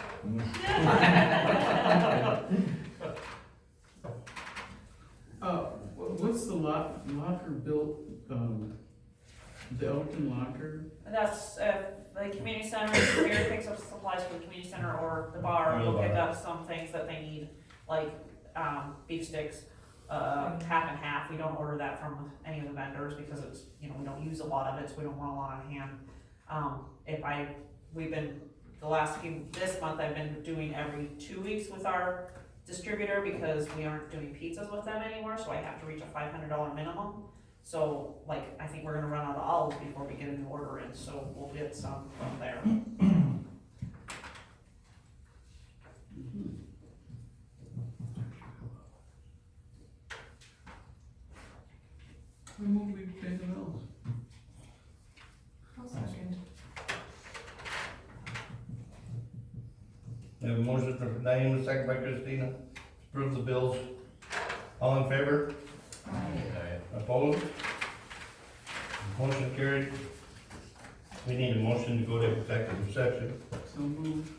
what's the locker built, the Elton locker? That's, the community center, Mary picks up supplies for the community center or the bar, Or the will pick bar. up some things that they need, like, beef sticks, half and half, we don't order that from any of the vendors because it's, you know, we don't use a lot of it, so we don't want a lot on hand. This month I've been doing every 2 weeks with our distributor because we aren't doing pizzas with them anymore, so I have to reach a $500 minimum. So, like, I think we're gonna run out of olives before we get a new order in, so we'll get some from there. I move we pay the bills. I'll second. We have a motion from Naeem, second by Christina, to approve the bills. All in favor? Opposed? Motion carried. We need a motion to go to executive session. So move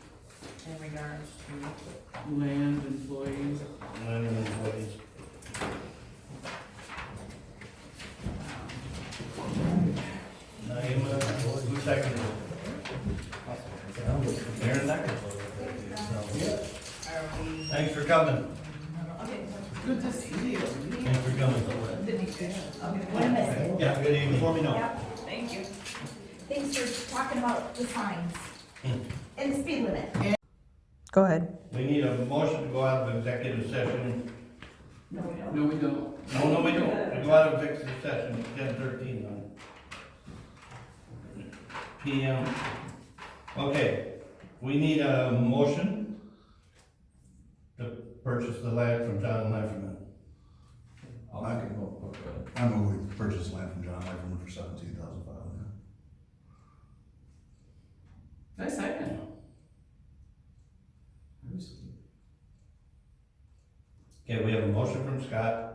In regards to, land employees. None of the employees. Naeem, who seconded it? Aaron seconded. are we? Thanks for coming. Okay. Good to see Thanks for coming. What am I saying? Yeah, good evening. Let me know. Yep, Thank you. thanks for talking about the signs and the speed limit. Go ahead. We need a motion to go out of executive session. No, we don't. No, we don't. We go out of executive session at 10:13 on PM. Okay, we need a motion to purchase the land from John Lefferman. I move we purchase land from John Lefferman for $17,500. I second. Okay, we have a motion from Scott,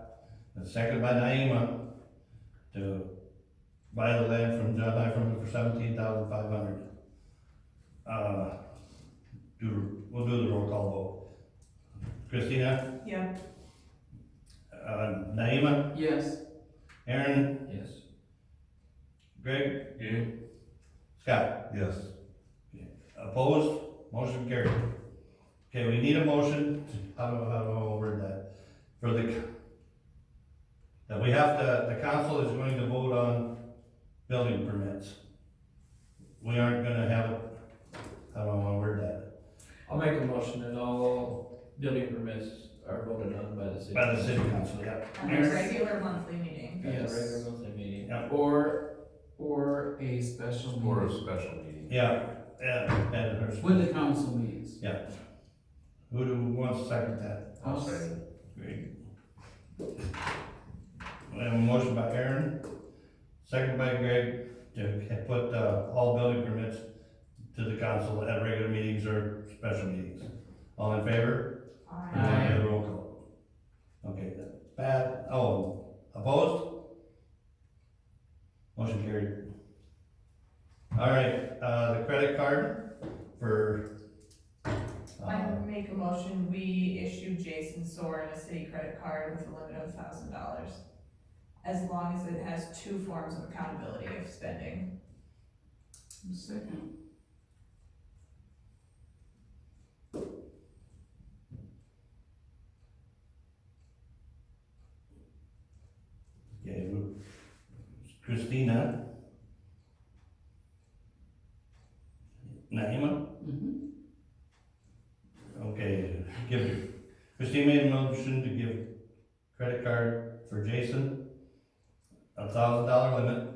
and seconded by Naima, to buy the land from John Lefferman for $17,500. We'll do the roll call vote. Christina? Yeah. Naima? Yes. Aaron? Yes. Greg? Yeah. Scott? Yes. Opposed? Motion carried. Okay, we need a motion, how do I word that? That we have to, the council is going to vote on building permits. We aren't gonna have, how do I wanna word that? I'll make a motion that all building permits are voted on by the city. By the city council, yeah. On a regular monthly meeting. At Yes. the regular monthly meeting. Yeah. Or a special meeting. Or a special meeting. Yeah, and her. When the council meets. Yeah. Who wants to second that? I'll second. Great. We have a motion by Aaron, second by Greg, to put, all building permits to the council at regular meetings or special meetings. All in favor? Aye. Roll call. Okay, Pat, opposed? Motion carried. All right, the credit card for, I make a motion, we issue Jason Soren a city credit card with a limit of $1,000. As long as it has two forms of accountability of spending. Second. okay, Christina? Naima? Mm-hmm. Okay, Christine made a motion to give credit card for Jason, $1,000 limit,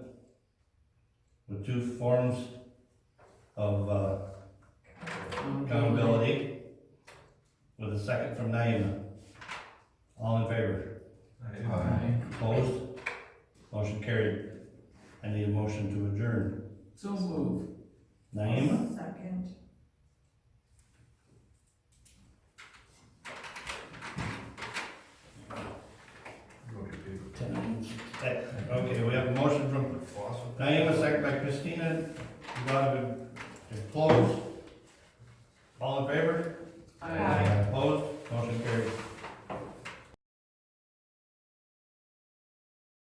with two forms of, accountability, with a second from Naima. All in favor? Aye. Opposed? Motion carried. I need a motion to adjourn. So move. Naima? Second. Okay, we have a motion from Naima, second by Christina, to go out of close.